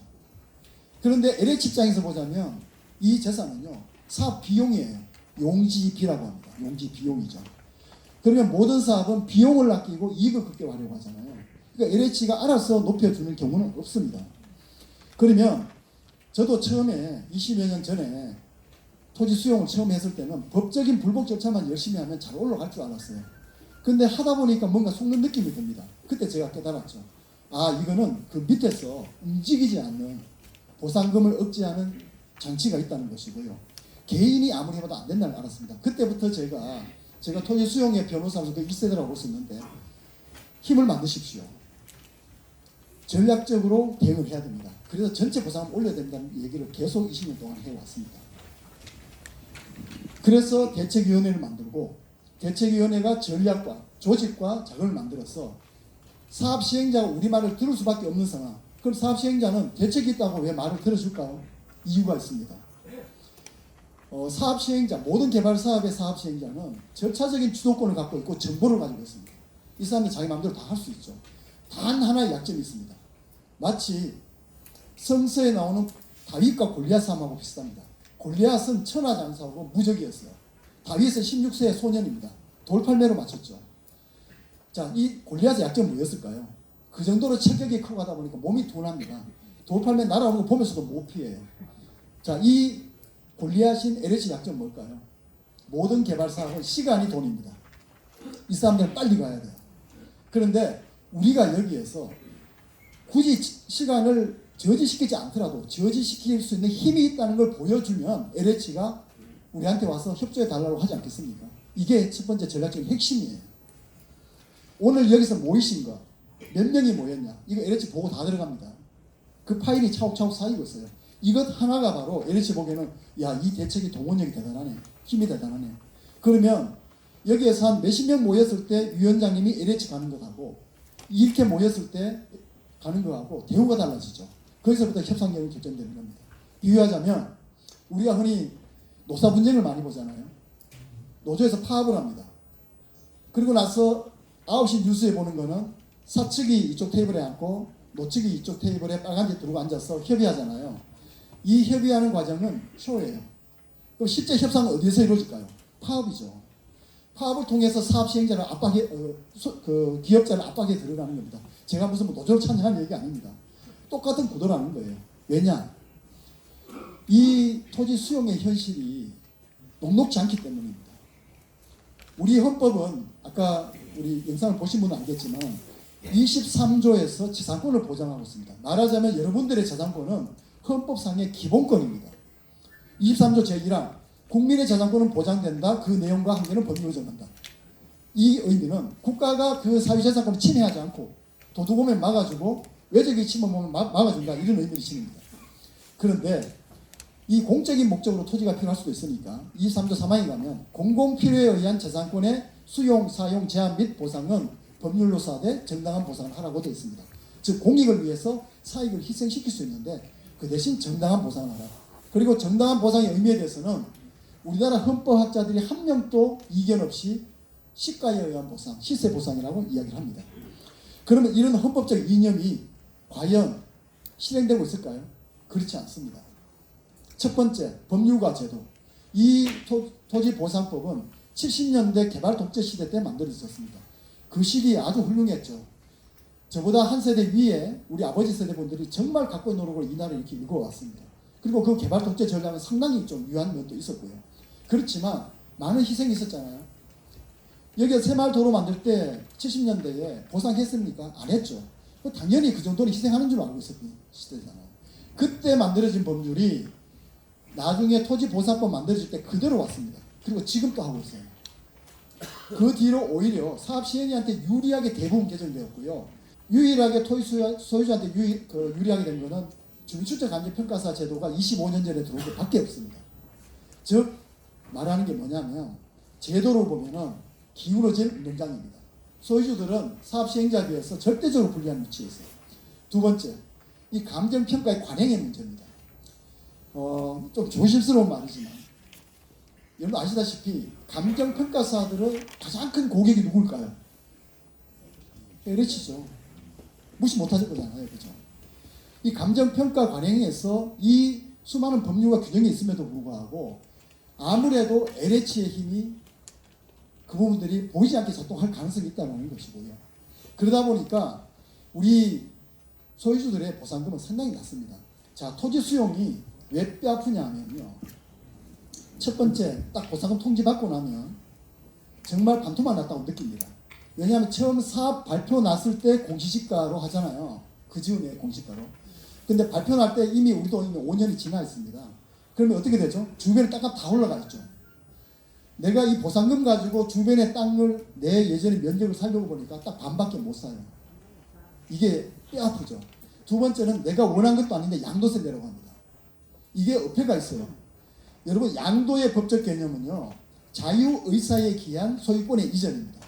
그런데 LH 입장에서 보자면 이 재산은요 사업 비용이에요. 용지비라고 합니다. 용지 비용이죠. 그러면 모든 사업은 비용을 아끼고 이익을 극대화하려고 하잖아요. 그러니까 LH가 알아서 높여주는 경우는 없습니다. 그러면 저도 처음에 20여 년 전에 토지 수용을 처음 했을 때는 법적인 불복 절차만 열심히 하면 잘 올라갈 줄 알았어요. 근데 하다 보니까 뭔가 속는 느낌이 듭니다. 그때 제가 깨달았죠. 이거는 그 밑에서 움직이지 않는 보상금을 억제하는 장치가 있다는 것이고요. 개인이 아무리 해봐도 안 된다는 걸 알았습니다. 그때부터 제가 토지 수용의 변호사로서 그 1세대라고 볼 수 있는데 힘을 만드십시오. 전략적으로 대응을 해야 됩니다. 그래서 전체 보상을 올려야 된다는 얘기를 계속 20년 동안 해왔습니다. 그래서 대책위원회를 만들고 대책위원회가 전략과 조직과 자금을 만들어서 사업 시행자가 우리 말을 들을 수밖에 없는 상황. 그럼 사업 시행자는 대책이 있다고 왜 말을 들어줄까요? 이유가 있습니다. 사업 시행자, 모든 개발 사업의 사업 시행자는 절차적인 주도권을 갖고 있고 정보를 가지고 있습니다. 이 사람들 자기 마음대로 다 할 수 있죠. 단 하나의 약점이 있습니다. 마치 성서에 나오는 다윗과 골리앗 싸움하고 비슷합니다. 골리앗은 천하장사하고 무적이었어요. 다윗은 16세의 소년입니다. 돌팔매로 맞췄죠. 자, 이 골리앗의 약점은 뭐였을까요? 그 정도로 체격이 크고 하다 보니까 몸이 둔합니다. 돌팔매 날아오는 거 보면서도 못 피해요. 자, 이 골리앗인 LH 약점은 뭘까요? 모든 개발 사업은 시간이 돈입니다. 이 사람들은 빨리 가야 돼요. 그런데 우리가 여기에서 굳이 시간을 저지시키지 않더라도 저지시킬 수 있는 힘이 있다는 걸 보여주면 LH가 우리한테 와서 협조해 달라고 하지 않겠습니까? 이게 첫 번째 전략적인 핵심이에요. 오늘 여기서 모이신 거 몇 명이 모였냐? 이거 LH 보고 다 들어갑니다. 그 파일이 차곡차곡 쌓이고 있어요. 이것 하나가 바로 LH 보기에는 야, 이 대책이 동원력이 대단하네. 힘이 대단하네. 그러면 여기에서 한 몇십 명 모였을 때 위원장님이 LH 가는 것하고 이렇게 모였을 때 가는 것하고 대우가 달라지죠. 거기서부터 협상력이 결정되는 겁니다. 비유하자면 우리가 흔히 노사 분쟁을 많이 보잖아요. 노조에서 파업을 합니다. 그리고 나서 9시 뉴스에 보는 거는 사측이 이쪽 테이블에 앉고 노측이 이쪽 테이블에 빨간색 들고 앉아서 협의하잖아요. 이 협의하는 과정은 쇼예요. 그럼 실제 협상은 어디에서 이루어질까요? 파업이죠. 파업을 통해서 사업 시행자를 기업자를 압박에 들어가는 겁니다. 제가 무슨 노조를 찬양하는 얘기가 아닙니다. 똑같은 구도라는 거예요. 왜냐? 이 토지 수용의 현실이 녹록지 않기 때문입니다. 우리 헌법은 아까 우리 영상을 보신 분은 알겠지만 23조에서 재산권을 보장하고 있습니다. 말하자면 여러분들의 재산권은 헌법상의 기본권입니다. 23조 제1항 국민의 재산권은 보장된다. 그 내용과 한계는 법률로 정한다. 이 의미는 국가가 그 사유재산권을 침해하지 않고 도둑 오면 막아주고 외적인 침범 오면 막아준다. 이런 의미를 지닙니다. 그런데 이 공적인 목적으로 토지가 필요할 수도 있으니까 23조 3항에 가면 공공필요에 의한 재산권의 수용, 사용, 제한 및 보상은 법률로 사되 정당한 보상을 하라고 되어 있습니다. 즉 공익을 위해서 사익을 희생시킬 수 있는데 그 대신 정당한 보상을 하라. 그리고 정당한 보상의 의미에 대해서는 우리나라 헌법학자들이 한 명도 이견 없이 시가에 의한 보상, 시세 보상이라고 이야기를 합니다. 그러면 이런 헌법적 이념이 과연 실행되고 있을까요? 그렇지 않습니다. 첫 번째, 법률과 제도. 이 토지보상법은 70년대 개발 독재 시대 때 만들어졌습니다. 그 시기 아주 훌륭했죠. 저보다 한 세대 위에 우리 아버지 세대 분들이 정말 갖고 있는 노력으로 이 나라를 이렇게 읽어왔습니다. 그리고 그 개발 독재 전략은 상당히 좀 유한 면도 있었고요. 그렇지만 많은 희생이 있었잖아요. 여기에 새마을 도로 만들 때 70년대에 보상했습니까? 안 했죠. 당연히 그 정도는 희생하는 줄 알고 있었던 시대잖아요. 그때 만들어진 법률이 나중에 토지보상법 만들어질 때 그대로 왔습니다. 그리고 지금 또 하고 있어요. 그 뒤로 오히려 사업 시행자한테 유리하게 대부분 개정되었고요. 유일하게 토지 소유자한테 유리하게 된 거는 주민출처 감정평가사 제도가 25년 전에 들어온 것 밖에 없습니다. 즉 말하는 게 뭐냐면 제도로 보면은 기울어진 운동장입니다. 소유주들은 사업 시행자에 비해서 절대적으로 불리한 위치에 있어요. 두 번째, 이 감정평가의 관행의 문제입니다. 좀 조심스러운 말이지만 여러분 아시다시피 감정평가사들은 가장 큰 고객이 누굴까요? LH죠. 무시 못하실 거잖아요. 그죠? 이 감정평가 관행에서 이 수많은 법률과 규정이 있음에도 불구하고 아무래도 LH의 힘이 그 부분들이 보이지 않게 작동할 가능성이 있다는 것이고요. 그러다 보니까 우리 소유주들의 보상금은 상당히 낮습니다. 자, 토지 수용이 왜 뼈 아프냐 하면요. 첫 번째, 딱 보상금 통지받고 나면 정말 반토막 났다고 느낍니다. 왜냐하면 처음 사업 발표 났을 때 공시지가로 하잖아요. 그 즈음에 공시지가로. 근데 발표 날 때 이미 우리도 이미 5년이 지나 있습니다. 그러면 어떻게 되죠? 주변에 땅값 다 올라가 있죠. 내가 이 보상금 가지고 주변의 땅을 내 예전에 면적을 살려고 보니까 딱 반밖에 못 사요. 이게 뼈 아프죠. 두 번째는 내가 원한 것도 아닌데 양도세 내라고 합니다. 이게 어폐가 있어요. 여러분 양도의 법적 개념은요. 자유의사에 기한 소유권의 이전입니다.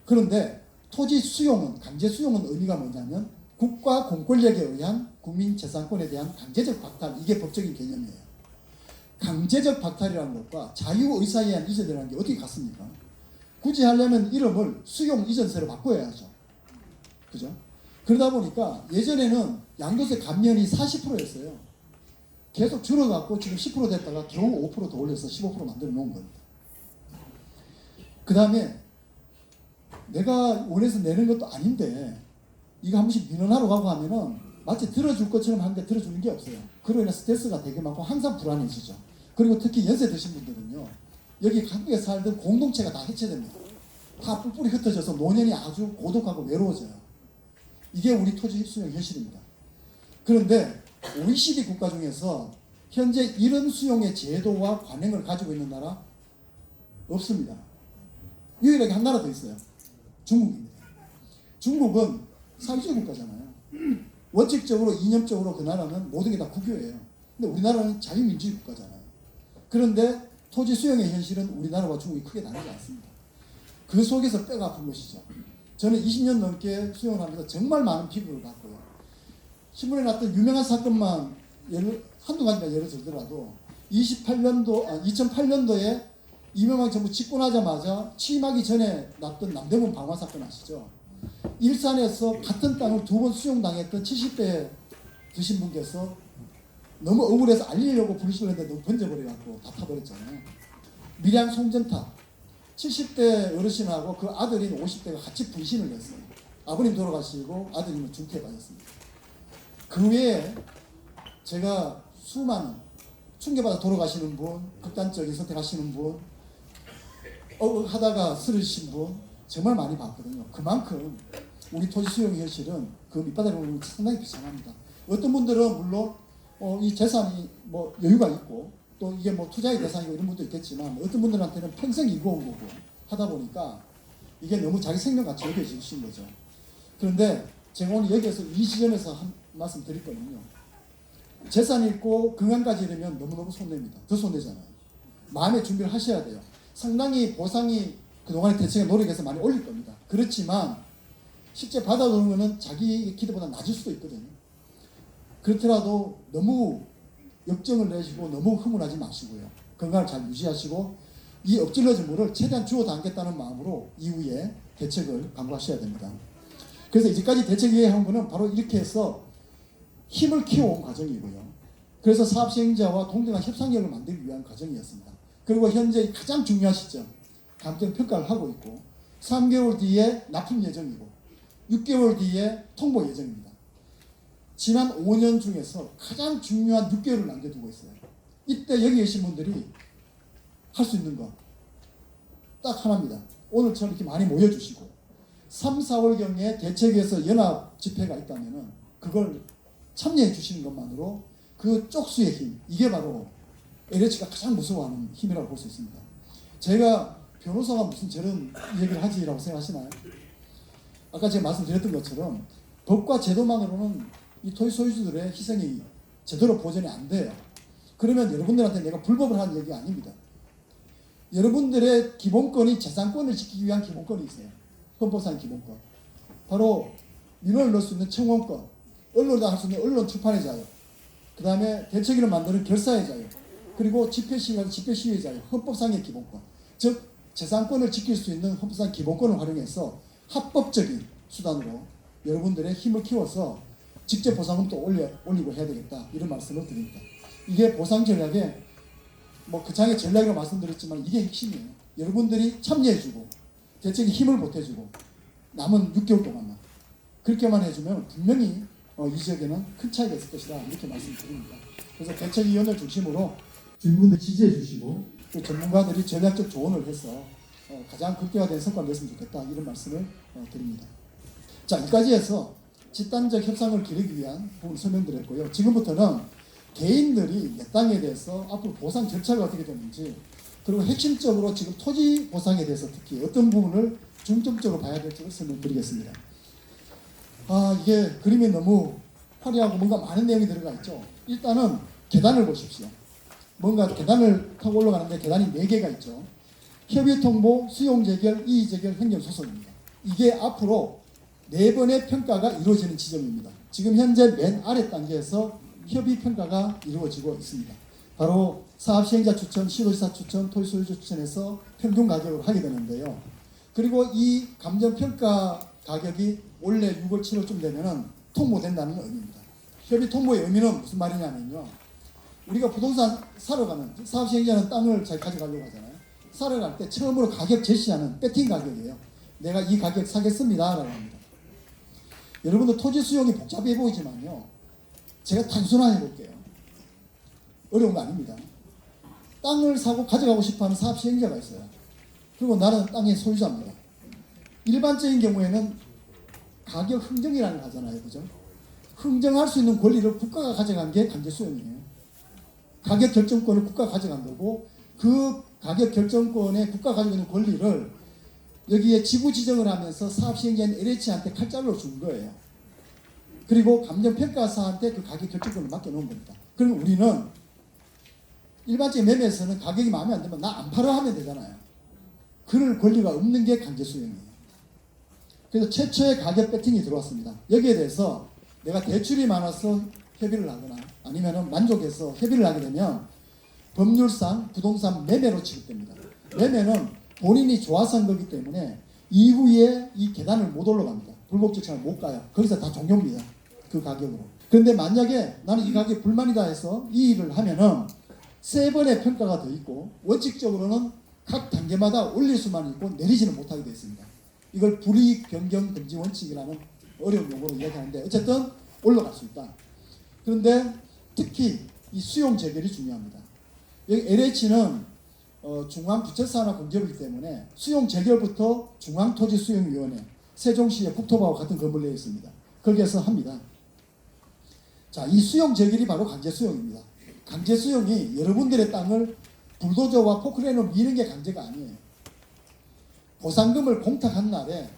그런데 토지 수용은 강제 수용은 의미가 뭐냐면 국가 공권력에 의한 국민 재산권에 대한 강제적 박탈 이게 법적인 개념이에요. 강제적 박탈이라는 것과 자유의사에 의한 이전이라는 게 어떻게 같습니까? 굳이 하려면 이름을 수용 이전세로 바꿔야죠. 그죠? 그러다 보니까 예전에는 양도세 감면이 40%였어요. 계속 줄어갖고 지금 10% 됐다가 겨우 5% 더 올려서 15% 만들어 놓은 겁니다. 그 다음에 내가 원해서 내는 것도 아닌데 이거 한 번씩 민원하러 가고 하면은 마치 들어줄 것처럼 하는데 들어주는 게 없어요. 그로 인해 스트레스가 되게 많고 항상 불안해지죠. 그리고 특히 연세 드신 분들은요. 여기 한국에 살던 공동체가 다 해체됩니다. 다 뿔뿔이 흩어져서 노년이 아주 고독하고 외로워져요. 이게 우리 토지 수용 현실입니다. 그런데 OECD 국가 중에서 현재 이런 수용의 제도와 관행을 가지고 있는 나라 없습니다. 유일하게 한 나라 더 있어요. 중국입니다. 중국은 사회주의 국가잖아요. 원칙적으로 이념적으로 그 나라는 모든 게 다 국유예요. 근데 우리나라는 자유민주주의 국가잖아요. 그런데 토지 수용의 현실은 우리나라와 중국이 크게 다르지 않습니다. 그 속에서 뼈가 아픈 것이죠. 저는 20년 넘게 수용을 하면서 정말 많은 피부를 봤고요. 신문에 났던 유명한 사건만 한두 가지만 예를 들더라도 2008년도에 이명박 정부 집권하자마자 취임하기 전에 났던 남대문 방화 사건 아시죠? 일산에서 같은 땅을 2번 수용당했던 70대 드신 분께서 너무 억울해서 알리려고 분실을 했는데 너무 번져버려갖고 다 타버렸잖아요. 밀양 송전탑 70대 어르신하고 그 아들인 50대가 같이 분신을 했어요. 아버님 돌아가시고 아드님은 중태에 빠졌습니다. 그 외에 제가 수많은 충격받아 돌아가시는 분, 극단적인 선택하시는 분, 하다가 쓰러지신 분 정말 많이 봤거든요. 그만큼 우리 토지 수용 현실은 그 밑바닥에 보면 상당히 비참합니다. 어떤 분들은 물론 이 재산이 뭐 여유가 있고 또 이게 뭐 투자의 대상이고 이런 분도 있겠지만 어떤 분들한테는 평생 이고 온 거고 하다 보니까 이게 너무 자기 생명같이 여겨지신 거죠. 그런데 제가 오늘 여기에서 이 지점에서 한 말씀 드릴 거는요. 재산이 있고 건강까지 이러면 너무너무 손해입니다. 더 손해잖아요. 마음의 준비를 하셔야 돼요. 상당히 보상이 그동안의 대책의 노력에서 많이 올릴 겁니다. 그렇지만 실제 받아오는 거는 자기 기대보다 낮을 수도 있거든요. 그렇더라도 너무 역정을 내시고 너무 흥분하지 마시고요. 건강을 잘 유지하시고 이 엎질러진 물을 최대한 주워 담겠다는 마음으로 이후에 대책을 강구하셔야 됩니다. 그래서 이제까지 대책위에 한 거는 바로 이렇게 해서 힘을 키워온 과정이고요. 그래서 사업 시행자와 동등한 협상력을 만들기 위한 과정이었습니다. 그리고 현재 가장 중요한 시점, 감정 평가를 하고 있고 3개월 뒤에 납품 예정이고 6개월 뒤에 통보 예정입니다. 지난 5년 중에서 가장 중요한 6개월을 남겨두고 있어요. 이때 여기 계신 분들이 할 수 있는 거 딱 하나입니다. 오늘처럼 이렇게 많이 모여주시고 3, 4월경에 대책위에서 연합 집회가 있다면 그걸 참여해 주시는 것만으로 그 쪽수의 힘, 이게 바로 LH가 가장 무서워하는 힘이라고 볼 수 있습니다. 제가 변호사가 무슨 저런 얘기를 하지라고 생각하시나요? 아까 제가 말씀드렸던 것처럼 법과 제도만으로는 이 토지 소유주들의 희생이 제대로 보전이 안 돼요. 그러면 여러분들한테 내가 불법을 하는 얘기가 아닙니다. 여러분들의 기본권이 재산권을 지키기 위한 기본권이 있어요. 헌법상 기본권. 바로 민원을 넣을 수 있는 청원권, 언론을 할 수 있는 언론 출판의 자유, 그 다음에 대책위를 만드는 결사의 자유, 그리고 집회시위의 자유, 헌법상의 기본권. 즉 재산권을 지킬 수 있는 헌법상 기본권을 활용해서 합법적인 수단으로 여러분들의 힘을 키워서 직접 보상금도 올리고 해야 되겠다, 이런 말씀을 드립니다. 이게 보상 전략의 뭐 그 장의 전략이라고 말씀드렸지만 이게 핵심이에요. 여러분들이 참여해주고 대책에 힘을 보태주고 남은 6개월 동안만 그렇게만 해주면 분명히 이 지역에는 큰 차이가 있을 것이다, 이렇게 말씀드립니다. 그래서 대책위원회 중심으로 주민분들 지지해 주시고 또 전문가들이 전략적 조언을 해서 가장 극대화된 성과를 냈으면 좋겠다, 이런 말씀을 드립니다. 자, 여기까지 해서 집단적 협상을 기르기 위한 부분을 설명드렸고요. 지금부터는 개인들이 내 땅에 대해서 앞으로 보상 절차가 어떻게 되는지, 그리고 핵심적으로 지금 토지 보상에 대해서 특히 어떤 부분을 중점적으로 봐야 될지를 설명드리겠습니다. 이게 그림이 너무 화려하고 뭔가 많은 내용이 들어가 있죠. 일단은 계단을 보십시오. 뭔가 계단을 타고 올라가는데 계단이 4개가 있죠. 협의 통보, 수용 재결, 이의 재결, 행정 소송입니다. 이게 앞으로 4번의 평가가 이루어지는 지점입니다. 지금 현재 맨 아래 단계에서 협의 평가가 이루어지고 있습니다. 바로 사업 시행자 추천, 시도지사 추천, 토지 소유주 추천에서 평균 가격을 하게 되는데요. 그리고 이 감정 평가 가격이 원래 6월, 7월쯤 되면은 통보된다는 의미입니다. 협의 통보의 의미는 무슨 말이냐면요. 우리가 부동산 사러 가면 사업 시행자는 땅을 잘 가져가려고 하잖아요. 사러 갈 때 처음으로 가격 제시하는 배팅 가격이에요. 내가 이 가격 사겠습니다 라고 합니다. 여러분들 토지 수용이 복잡해 보이지만요, 제가 단순화해 볼게요. 어려운 거 아닙니다. 땅을 사고 가져가고 싶어하는 사업 시행자가 있어요. 그리고 나는 땅의 소유자입니다. 일반적인 경우에는 가격 흥정이라는 걸 하잖아요, 그죠? 흥정할 수 있는 권리를 국가가 가져간 게 강제 수용이에요. 가격 결정권을 국가가 가져간 거고, 그 가격 결정권에 국가가 가지고 있는 권리를 여기에 지구 지정을 하면서 사업 시행자인 LH한테 칼자루로 준 거예요. 그리고 감정평가사한테 그 가격 결정권을 맡겨놓은 겁니다. 그럼 우리는 일반적인 매매에서는 가격이 마음에 안 들면 나 안 팔아 하면 되잖아요. 그럴 권리가 없는 게 강제 수용이에요. 그래서 최초의 가격 배팅이 들어왔습니다. 여기에 대해서 내가 대출이 많아서 협의를 하거나 아니면 만족해서 협의를 하게 되면 법률상 부동산 매매로 취급됩니다. 매매는 본인이 좋아서 한 거기 때문에 이후에 이 계단을 못 올라갑니다. 불법적청을 못 가요. 거기서 다 종료입니다. 그 가격으로. 그런데 만약에 나는 이 가격이 불만이다 해서 이 일을 하면은 세 번의 평가가 더 있고 원칙적으로는 각 단계마다 올릴 수만 있고 내리지는 못하게 되어 있습니다. 이걸 불이익 변경 금지 원칙이라는 어려운 용어로 이야기하는데 어쨌든 올라갈 수 있다. 그런데 특히 이 수용 재결이 중요합니다. 여기 LH는 중앙부채산업공제부이기 때문에 수용 재결부터 중앙토지수용위원회, 세종시의 국토부와 같은 건물 내에 있습니다. 거기에서 합니다. 자, 이 수용 재결이 바로 강제 수용입니다. 강제 수용이 여러분들의 땅을 불도저와 포크레인으로 미는 게 강제가 아니에요. 보상금을 공탁한 날에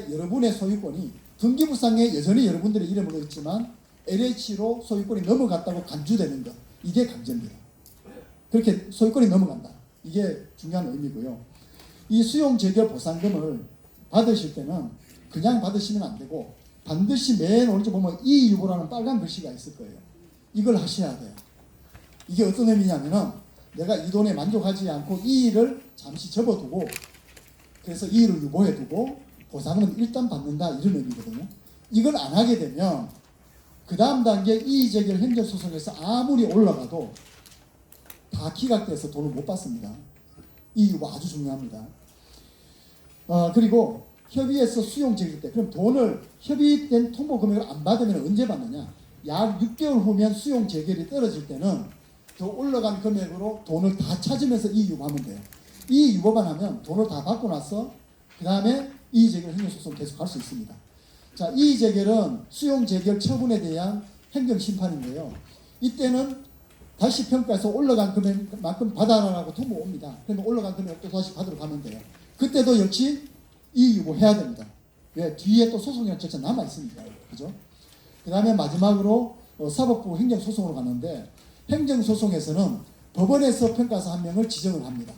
여러분의 소유권이 등기부상에 여전히 여러분들의 이름으로 있지만 LH로 소유권이 넘어갔다고 간주되는 것, 이게 강제입니다. 그렇게 소유권이 넘어간다. 이게 중요한 의미고요. 이 수용 재결 보상금을 받으실 때는 그냥 받으시면 안 되고 반드시 맨 오른쪽 보면 이 유보라는 빨간 글씨가 있을 거예요. 이걸 하셔야 돼요. 이게 어떤 의미냐면은 내가 이 돈에 만족하지 않고 이 일을 잠시 접어두고 그래서 이 일을 유보해두고 보상은 일단 받는다 이런 의미거든요. 이걸 안 하게 되면 그 다음 단계 이의제결 행정소송에서 아무리 올라가도 다 기각돼서 돈을 못 받습니다. 이 유보 아주 중요합니다. 그리고 협의해서 수용제기 때 그럼 돈을 협의된 통보 금액을 안 받으면 언제 받느냐? 약 6개월 후면 수용 재결이 떨어질 때는 더 올라간 금액으로 돈을 다 찾으면서 이의유보하면 돼요. 이의유보만 하면 돈을 다 받고 나서 그 다음에 이의제결 행정소송 계속 할 수 있습니다. 자, 이의제결은 수용 재결 처분에 대한 행정심판인데요. 이때는 다시 평가해서 올라간 금액만큼 받아라라고 통보 옵니다. 그러면 올라간 금액을 또 다시 받으러 가면 돼요. 그때도 역시 이의유보해야 됩니다. 왜? 뒤에 또 소송이라는 절차 남아 있으니까. 그죠? 그 다음에 마지막으로 사법부 행정소송으로 가는데 행정소송에서는 법원에서 평가사 한 명을 지정을 합니다.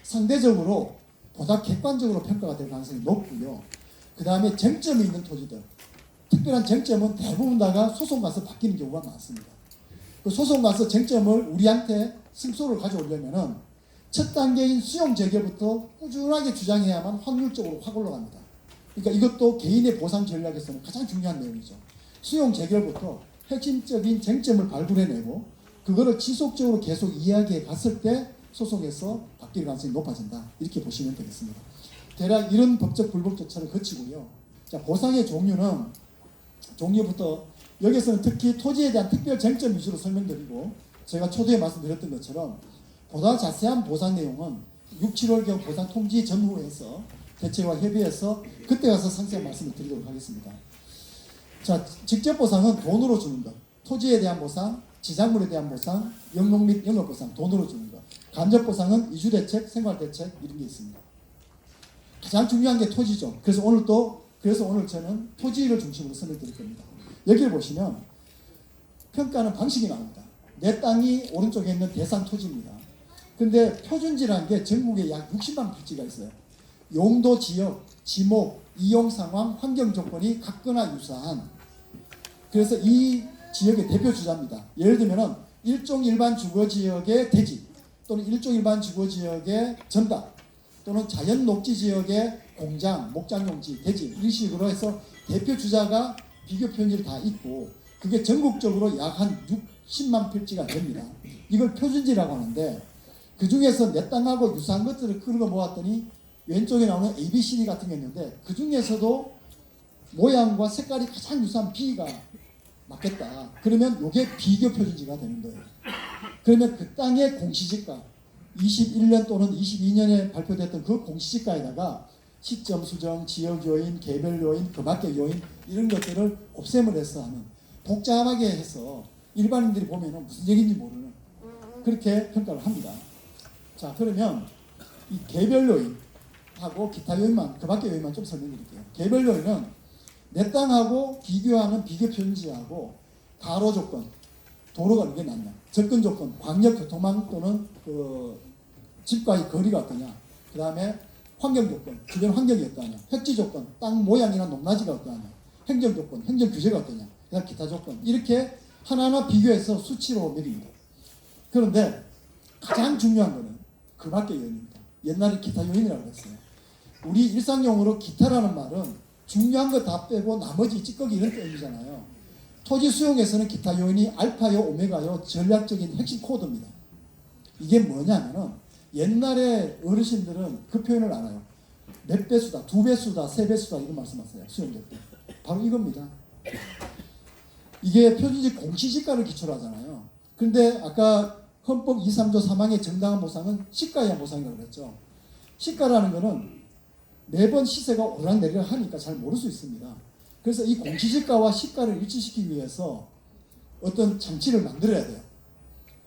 상대적으로 보다 객관적으로 평가가 될 가능성이 높고요. 그 다음에 쟁점이 있는 토지들, 특별한 쟁점은 대부분 다가 소송 가서 바뀌는 경우가 많습니다. 그 소송 가서 쟁점을 우리한테 승소를 가져오려면은 첫 단계인 수용 재결부터 꾸준하게 주장해야만 확률적으로 확 올라갑니다. 그러니까 이것도 개인의 보상 전략에서는 가장 중요한 내용이죠. 수용 재결부터 핵심적인 쟁점을 발굴해내고 그거를 지속적으로 계속 이야기해 갔을 때 소송에서 바뀔 가능성이 높아진다. 이렇게 보시면 되겠습니다. 대략 이런 법적 불법 절차를 거치고요. 자, 보상의 종류부터 여기서는 특히 토지에 대한 특별 쟁점 위주로 설명드리고 제가 초두에 말씀드렸던 것처럼 보다 자세한 보상 내용은 6, 7월경 보상 통지 전후에서 대책과 협의해서 그때 가서 상세한 말씀을 드리도록 하겠습니다. 자, 직접 보상은 돈으로 주는 것, 토지에 대한 보상, 지작물에 대한 보상, 영농 및 영업보상 돈으로 주는 것, 간접 보상은 이주대책, 생활대책 이런 게 있습니다. 가장 중요한 게 토지죠. 그래서 오늘 저는 토지를 중심으로 설명드릴 겁니다. 여기를 보시면 평가는 방식이 나옵니다. 내 땅이 오른쪽에 있는 대상 토지입니다. 근데 표준지라는 게 전국에 약 60만 필지가 있어요. 용도 지역, 지목, 이용 상황, 환경 조건이 같거나 유사한 그래서 이 지역의 대표 주자입니다. 예를 들면은 일종 일반 주거 지역의 대지 또는 일종 일반 주거 지역의 전각 또는 자연 녹지 지역의 공장, 목장용지, 대지 이런 식으로 해서 대표 주자가 비교 표현지를 다 있고 그게 전국적으로 약 한 60만 필지가 됩니다. 이걸 표준지라고 하는데 그 중에서 내 땅하고 유사한 것들을 끌어 모았더니 왼쪽에 나오는 ABCD 같은 게 있는데 그 중에서도 모양과 색깔이 가장 유사한 B가 맞겠다. 그러면 이게 비교 표준지가 되는 거예요. 그러면 그 땅의 공시지가 21년 또는 22년에 발표됐던 그 공시지가에다가 시점 수정, 지역 요인, 개별 요인, 그 밖의 요인 이런 것들을 곱셈을 해서 하는 복잡하게 해서 일반인들이 보면은 무슨 얘기인지 모르는 그렇게 평가를 합니다. 자, 그러면 이 개별 요인하고 기타 요인만 그 밖의 요인만 좀 설명드릴게요. 개별 요인은 내 땅하고 비교하는 비교 표준지하고 가로 조건, 도로가 이게 낫냐, 접근 조건, 광역 교통망 또는 그 집과의 거리가 어떠냐, 그 다음에 환경 조건, 주변 환경이 어떠냐, 획지 조건, 땅 모양이나 높낮이가 어떠냐, 행정 조건, 행정 규제가 어떠냐, 그다음 기타 조건, 이렇게 하나하나 비교해서 수치로 매깁니다. 그런데 가장 중요한 거는 그 밖의 요인입니다. 옛날에 기타 요인이라고 했어요. 우리 일상용어로 기타라는 말은 중요한 거 다 빼고 나머지 찌꺼기 이런 뜻이잖아요. 토지 수용에서는 기타 요인이 알파요, 오메가요, 전략적인 핵심 코드입니다. 이게 뭐냐면은 옛날에 어르신들은 그 표현을 알아요. 몇 배수다, 두 배수다, 세 배수다 이런 말씀하세요. 수용될 때. 바로 이겁니다. 이게 표준지 공시지가를 기초로 하잖아요. 그런데 아까 헌법 2, 3조 3항의 정당한 보상은 시가에 의한 보상이라고 그랬죠. 시가라는 거는 매번 시세가 오락내리락 하니까 잘 모를 수 있습니다. 그래서 이 공시지가와 시가를 일치시키기 위해서 어떤 장치를 만들어야 돼요.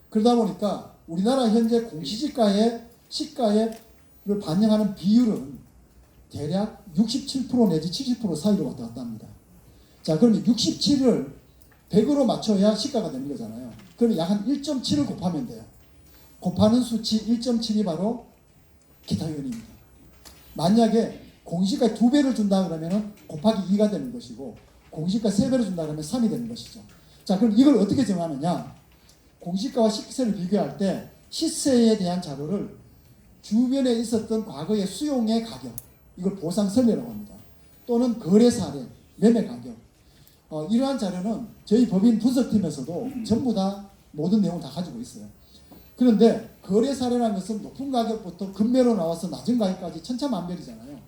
그러다 보니까 우리나라 현재 공시지가의 시가를 반영하는 비율은 대략 67% 내지 70% 사이로 왔다 갔다 합니다. 자, 그러면 67을 100으로 맞춰야 시가가 되는 거잖아요. 그러면 약 한 1.7을 곱하면 돼요. 곱하는 수치 1.7이 바로 기타 요인입니다. 만약에 공시가 2배를 준다 그러면 곱하기 2가 되는 것이고 공시가 3배를 준다 그러면 3이 되는 것이죠. 자, 그럼 이걸 어떻게 정하느냐? 공시가와 시세를 비교할 때 시세에 대한 자료를 주변에 있었던 과거의 수용의 가격, 이걸 보상설례라고 합니다. 또는 거래 사례, 매매 가격. 이러한 자료는 저희 법인 분석팀에서도 전부 다 모든 내용을 다 가지고 있어요. 그런데 거래 사례라는 것은 높은 가격부터 급매로 나와서 낮은 가격까지 천차만별이잖아요.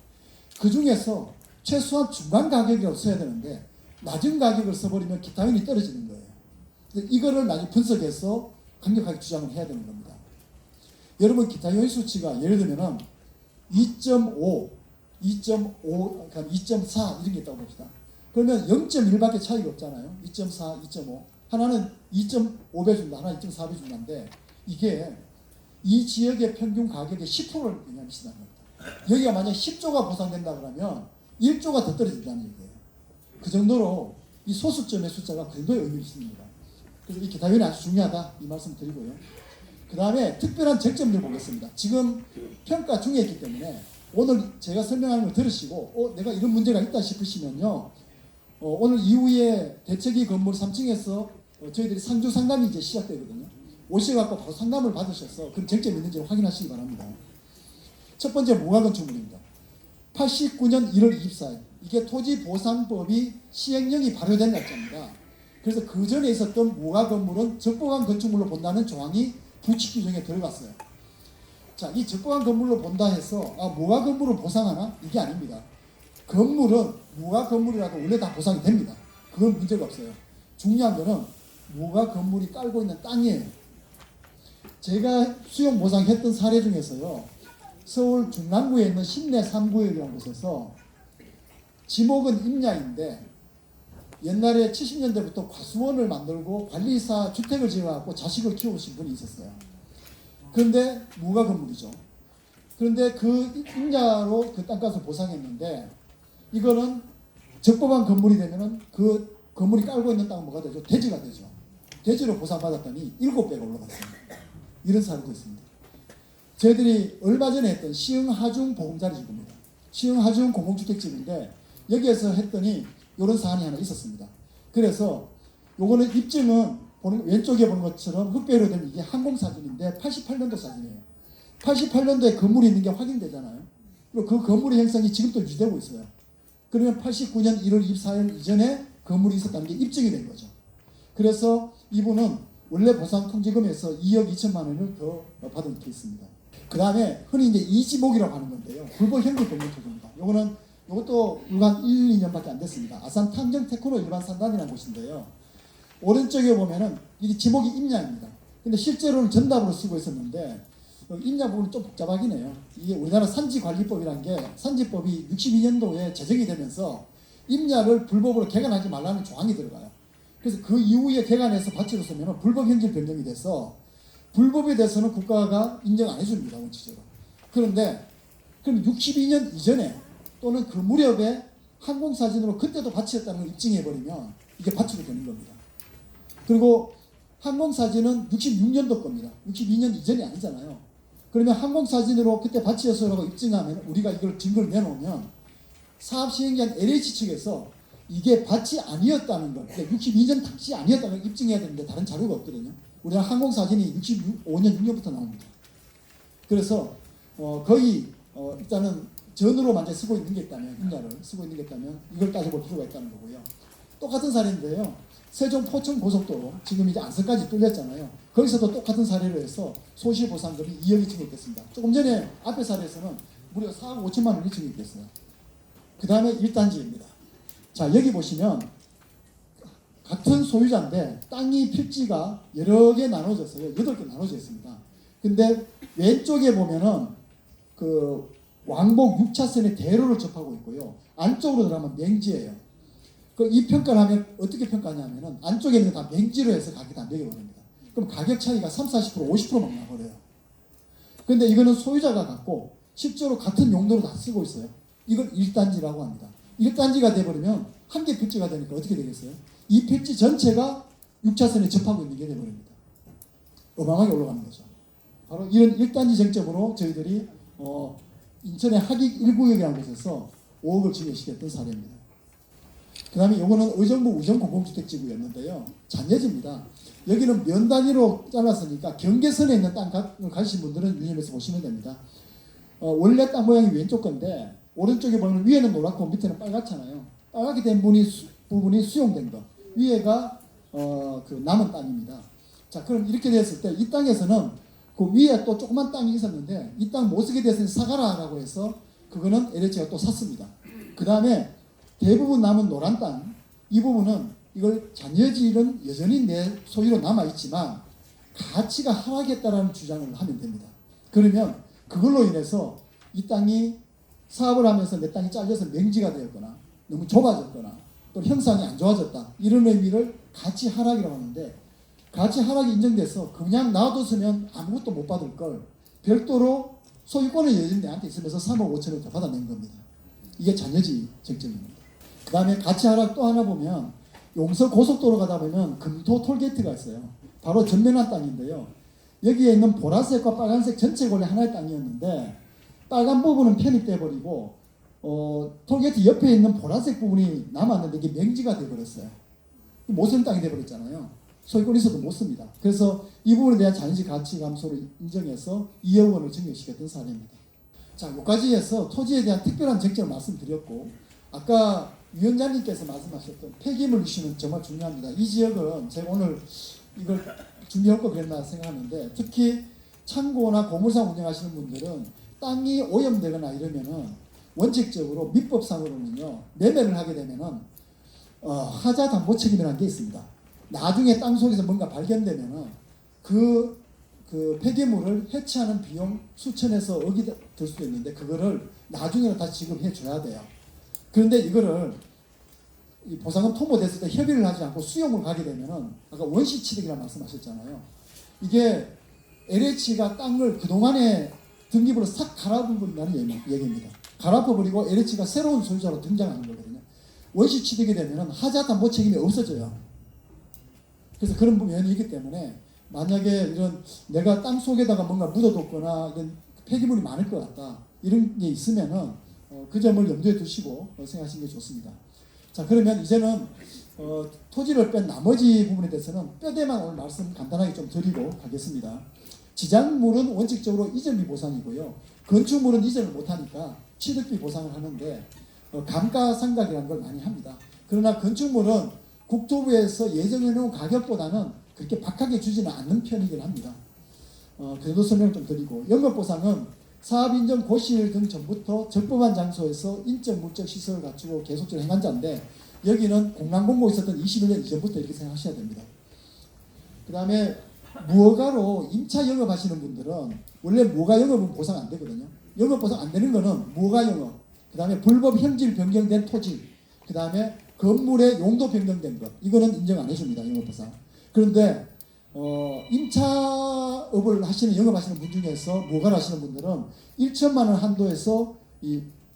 그 중에서 최소한 중간 가격이라고 써야 되는데 낮은 가격을 써버리면 기타 요인이 떨어지는 거예요. 이거를 나중에 분석해서 강력하게 주장을 해야 되는 겁니다. 여러분 기타 요인 수치가 예를 들면은 2.5, 2.5, 2.4 이런 게 있다고 봅시다. 그러면 0.1밖에 차이가 없잖아요. 2.4, 2.5. 하나는 2.5배 준다, 하나는 2.4배 준다인데 이게 이 지역의 평균 가격의 10%를 영향을 미친다는 겁니다. 여기가 만약 10조가 보상된다 그러면 1조가 더 떨어진다는 얘기예요. 그 정도로 이 소수점의 숫자가 그 정도의 의미를 있습니다. 그래서 이 기타 요인이 아주 중요하다 이 말씀 드리고요. 그 다음에 특별한 쟁점들 보겠습니다. 지금 평가 중에 있기 때문에 오늘 제가 설명하는 걸 들으시고 내가 이런 문제가 있다 싶으시면요. 오늘 이후에 대책위 건물 3층에서 저희들이 상주 상담이 이제 시작되거든요. 오셔갖고 바로 상담을 받으셔서 그 쟁점이 있는지 확인하시기 바랍니다. 첫 번째 무가건축물입니다. 89년 1월 24일 이게 토지보상법이 시행령이 발효된 날짜입니다. 그래서 그 전에 있었던 무가건물은 적법한 건축물로 본다는 조항이 부칙 규정에 들어갔어요. 자, 이 적법한 건물로 본다 해서 무가건물을 보상하나? 이게 아닙니다. 건물은 무가건물이라도 원래 다 보상이 됩니다. 그건 문제가 없어요. 중요한 거는 무가건물이 깔고 있는 땅이에요. 제가 수용 보상했던 사례 중에서요. 서울 중랑구에 있는 신내 3구역이라는 곳에서 지목은 임야인데 옛날에 70년대부터 과수원을 만들고 관리사 주택을 지어갖고 자식을 키우신 분이 있었어요. 그런데 무가건물이죠. 그런데 그 임야로 그 땅값을 보상했는데 이거는 적법한 건물이 되면은 그 건물이 깔고 있는 땅은 뭐가 되죠? 대지가 되죠. 대지로 보상받았더니 7배가 올라갔습니다. 이런 사례도 있습니다. 저희들이 얼마 전에 했던 시흥하중 보금자리집입니다. 시흥하중 공공주택집인데 여기에서 했더니 이런 사안이 하나 있었습니다. 그래서 요거는 입증은 왼쪽에 보는 것처럼 흑백으로 된 이게 항공사진인데 88년도 사진이에요. 88년도에 건물이 있는 게 확인되잖아요. 그리고 그 건물의 형성이 지금도 유지되고 있어요. 그러면 89년 1월 24일 이전에 건물이 있었다는 게 입증이 된 거죠. 그래서 이분은 원래 보상 통지금에서 2억 2천만 원을 더 받은 케이스입니다. 그 다음에 흔히 이제 이지목이라고 하는 건데요. 불법 현금 변경 토지입니다. 이것도 불과 1, 2년밖에 안 됐습니다. 아산 탕정 테크노 일반 산단이라는 곳인데요. 오른쪽에 보면은 이 지목이 임야입니다. 근데 실제로는 전답으로 쓰고 있었는데 임야 부분이 좀 복잡하긴 해요. 이게 우리나라 산지관리법이라는 게 산지법이 62년도에 제정이 되면서 임야를 불법으로 개간하지 말라는 조항이 들어가요. 그래서 그 이후에 개간해서 바치로 쓰면 불법 현질 변경이 돼서 불법에 대해서는 국가가 인정 안 해줍니다. 원칙적으로. 그런데 그럼 62년 이전에 또는 그 무렵에 항공사진으로 그때도 밭이었다는 걸 입증해버리면 이게 밭으로 되는 겁니다. 그리고 항공사진은 66년도 겁니다. 62년 이전이 아니잖아요. 그러면 항공사진으로 그때 밭이었어라고 입증하면 우리가 이걸 증거를 내놓으면 사업 시행자인 LH 측에서 이게 밭이 아니었다는 걸, 그러니까 62년 밭이 아니었다는 걸 입증해야 되는데 다른 자료가 없거든요. 우리는 항공사진이 65년 6년부터 나옵니다. 그래서 거의 일단은 전으로 만약 쓰고 있는 게 있다면, 인야를 쓰고 있는 게 있다면 이걸 따져볼 필요가 있다는 거고요. 똑같은 사례인데요. 세종 포천 고속도로 지금 이제 안성까지 뚫렸잖아요. 거기서도 똑같은 사례로 해서 소실보상금이 2억이 증액됐습니다. 조금 전에 앞에 사례에서는 무려 4억 5천만 원이 증액됐어요. 그 다음에 1단지입니다. 자, 여기 보시면 같은 소유자인데 땅이 필지가 여러 개 나눠졌어요. 8개 나눠져 있습니다. 근데 왼쪽에 보면은 그 왕복 6차선의 대로를 접하고 있고요. 안쪽으로 들어가면 맹지예요. 이 평가를 하면 어떻게 평가하냐면은 안쪽에 있는 거 다 맹지로 해서 가격이 다 매겨버립니다. 그럼 가격 차이가 30, 40%, 50%막 나버려요. 근데 이거는 소유자가 갖고 실제로 같은 용도로 다 쓰고 있어요. 이걸 1단지라고 합니다. 1단지가 돼버리면 한 개 필지가 되니까 어떻게 되겠어요? 이 필지 전체가 6차선에 접하고 있는 게 돼버립니다. 어마어마하게 올라가는 거죠. 바로 이런 1단지 쟁점으로 저희들이 인천의 하객 1구역이라는 곳에서 5억을 증액시켰던 사례입니다. 그 다음에 요거는 의정부 우정공공주택지구였는데요. 잔여지입니다. 여기는 면 단위로 잘랐으니까 경계선에 있는 땅을 가지신 분들은 유념해서 보시면 됩니다. 원래 땅 모양이 왼쪽 건데 오른쪽에 보면 위에는 노랗고 밑에는 빨갛잖아요. 빨갛게 된 부분이 수용된 거. 위에가 그 남은 땅입니다. 자, 그럼 이렇게 됐을 때 이 땅에서는 그 위에 또 조그만 땅이 있었는데 이 땅 못 쓰게 됐으니 사가라라고 해서 그거는 LH가 또 샀습니다. 그 다음에 대부분 남은 노란 땅, 이 부분은 이걸 잔여지는 여전히 내 소유로 남아있지만 가치가 하락했다라는 주장을 하면 됩니다. 그러면 그걸로 인해서 이 땅이 사업을 하면서 내 땅이 잘려서 맹지가 되었거나 너무 좁아졌거나 또 형상이 안 좋아졌다, 이런 의미를 가치 하락이라고 하는데, 가치 하락이 인정돼서 그냥 놔뒀으면 아무것도 못 받을 걸 별도로 소유권의 여전히 내한테 있으면서 3억 5천을 더 받아낸 겁니다. 이게 잔여지 쟁점입니다. 그 다음에 가치 하락 또 하나 보면 용서 고속도로 가다 보면 금토 톨게이트가 있어요. 바로 전면한 땅인데요. 여기에 있는 보라색과 빨간색 전체가 원래 하나의 땅이었는데 빨간 부분은 편입돼 버리고 톨게이트 옆에 있는 보라색 부분이 남았는데 이게 맹지가 돼버렸어요. 못 쓰는 땅이 돼버렸잖아요. 소유권이 있어도 못 씁니다. 그래서 이 부분에 대한 잔여지 가치 감소를 인정해서 2억 원을 증액시켰던 사례입니다. 자, 여기까지 해서 토지에 대한 특별한 쟁점을 말씀드렸고, 아까 위원장님께서 말씀하셨던 폐기물 이슈는 정말 중요합니다. 이 지역은 제가 오늘 이걸 준비할 거 그랬나 생각하는데, 특히 창고나 고물상 운영하시는 분들은 땅이 오염되거나 이러면은 원칙적으로 민법상으로는요, 매매를 하게 되면은 하자 담보 책임이라는 게 있습니다. 나중에 땅 속에서 뭔가 발견되면은 그 폐기물을 해체하는 비용 수천에서 억이 들 수도 있는데 그거를 나중에 다시 지급해 줘야 돼요. 그런데 이거를 이 보상금 통보됐을 때 협의를 하지 않고 수용을 가게 되면은 아까 원시취득이라는 말씀하셨잖아요. 이게 LH가 땅을 그동안에 등기부로 싹 갈아버린다는 얘기입니다. 갈아버리고 LH가 새로운 소유자로 등장하는 거거든요. 원시취득이 되면은 하자 담보 책임이 없어져요. 그래서 그런 면이 있기 때문에 만약에 이런 내가 땅 속에다가 뭔가 묻어뒀거나 이런 폐기물이 많을 것 같다, 이런 게 있으면은 그 점을 염두에 두시고 생각하시는 게 좋습니다. 자, 그러면 이제는 토지를 뺀 나머지 부분에 대해서는 뼈대만 오늘 말씀 간단하게 좀 드리고 가겠습니다. 지작물은 원칙적으로 이전비 보상이고요. 건축물은 이전을 못하니까 취득비 보상을 하는데 감가상각이라는 걸 많이 합니다. 그러나 건축물은 국토부에서 예정해놓은 가격보다는 그렇게 박하게 주지는 않는 편이긴 합니다. 그래도 설명을 좀 드리고, 영업보상은 사업인정 고시일 등 전부터 적법한 장소에서 인적 물적 시설을 갖추고 계속적으로 행한 자인데, 여기는 공란공고 있었던 21년 이전부터 이렇게 생각하셔야 됩니다. 그 다음에 무허가로 임차 영업하시는 분들은 원래 무허가 영업은 보상 안 되거든요. 영업 보상 안 되는 거는 무허가 영업, 그 다음에 불법 형질 변경된 토지, 그 다음에 건물의 용도 변경된 것, 이거는 인정 안 해줍니다. 영업보상. 그런데 임차업을 하시는, 영업하시는 분 중에서 무허가를 하시는 분들은 1천만 원 한도에서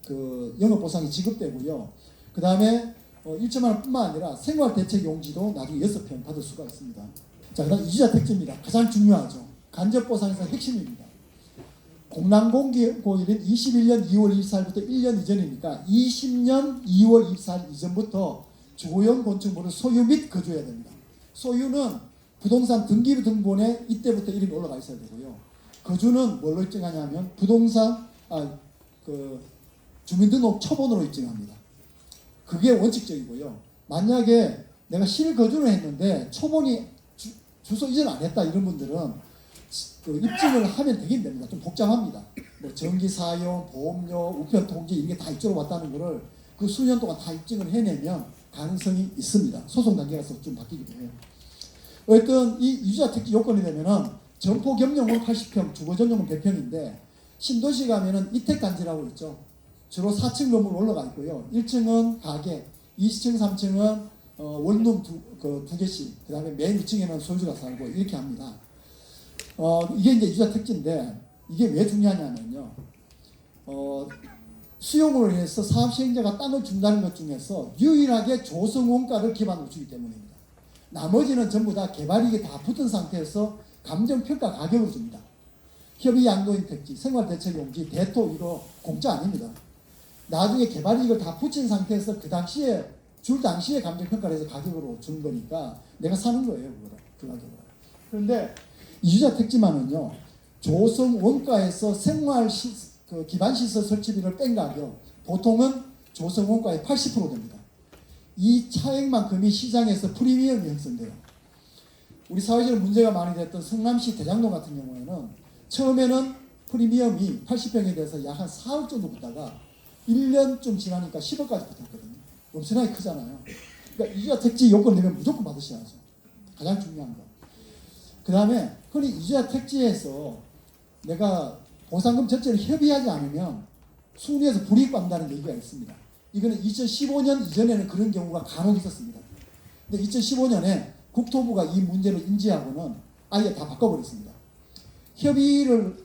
그 영업보상이 지급되고요. 그 다음에 1천만 원뿐만 아니라 생활대책용지도 나중에 6평 받을 수가 있습니다. 자, 그다음 이주자 택지입니다. 가장 중요하죠. 간접보상에서 핵심입니다. 공란공고일은 21년 2월 24일부터 1년 이전이니까 20년 2월 24일 이전부터 주거용 건축물을 소유 및 거주해야 됩니다. 소유는 부동산 등기부등본에 이때부터 이름이 올라가 있어야 되고요. 거주는 뭘로 입증하냐면 주민등록 초본으로 입증합니다. 그게 원칙적이고요. 만약에 내가 실거주를 했는데 초본이 주소 이전 안 했다 이런 분들은 입증을 하면 되긴 됩니다. 좀 복잡합니다. 뭐 전기 사용, 보험료, 우편 통지 이게 다 이쪽으로 왔다는 거를 그 수년 동안 다 입증을 해내면 가능성이 있습니다. 소송 단계가 좀 바뀌기도 해요. 어쨌든 이 이주자 택지 요건이 되면은 점포 겸용은 80평, 주거 전용은 100평인데 신도시 가면은 이택단지라고 있죠. 주로 4층 건물 올라가 있고요. 1층은 가게, 2층, 3층은 원룸 두 개씩, 그 다음에 맨 2층에는 소유주가 살고 이렇게 합니다. 이게 이제 이주자 택지인데 이게 왜 중요하냐면요. 수용으로 해서 사업 시행자가 땅을 준다는 것 중에서 유일하게 조성원가를 기반으로 주기 때문입니다. 나머지는 전부 다 개발이익이 다 붙은 상태에서 감정평가 가격으로 줍니다. 협의 양도인 택지, 생활대책용지, 대토 이거 공짜 아닙니다. 나중에 개발이익을 다 붙인 상태에서 그 당시에 줄 당시에 감정평가를 해서 가격으로 주는 거니까 내가 사는 거예요. 그 가격으로. 그런데 이주자 택지만은요. 조성 원가에서 기반시설 설치비를 뺀 가격 보통은 조성 원가의 80% 됩니다. 이 차액만큼이 시장에서 프리미엄이 형성돼요. 우리 사회적으로 문제가 많이 됐던 성남시 대장동 같은 경우에는 처음에는 프리미엄이 80평에 대해서 약 한 4억 정도 붙다가 1년쯤 지나니까 10억까지 붙었거든요. 엄청나게 크잖아요. 그러니까 이주자 택지 요건 되면 무조건 받으셔야죠. 가장 중요한 거. 그 다음에 흔히 이주자 택지에서 내가 보상금 전체를 협의하지 않으면 순위에서 불이익 받는다는 얘기가 있습니다. 이거는 2015년 이전에는 그런 경우가 간혹 있었습니다. 근데 2015년에 국토부가 이 문제를 인지하고는 아예 다 바꿔버렸습니다. 협의를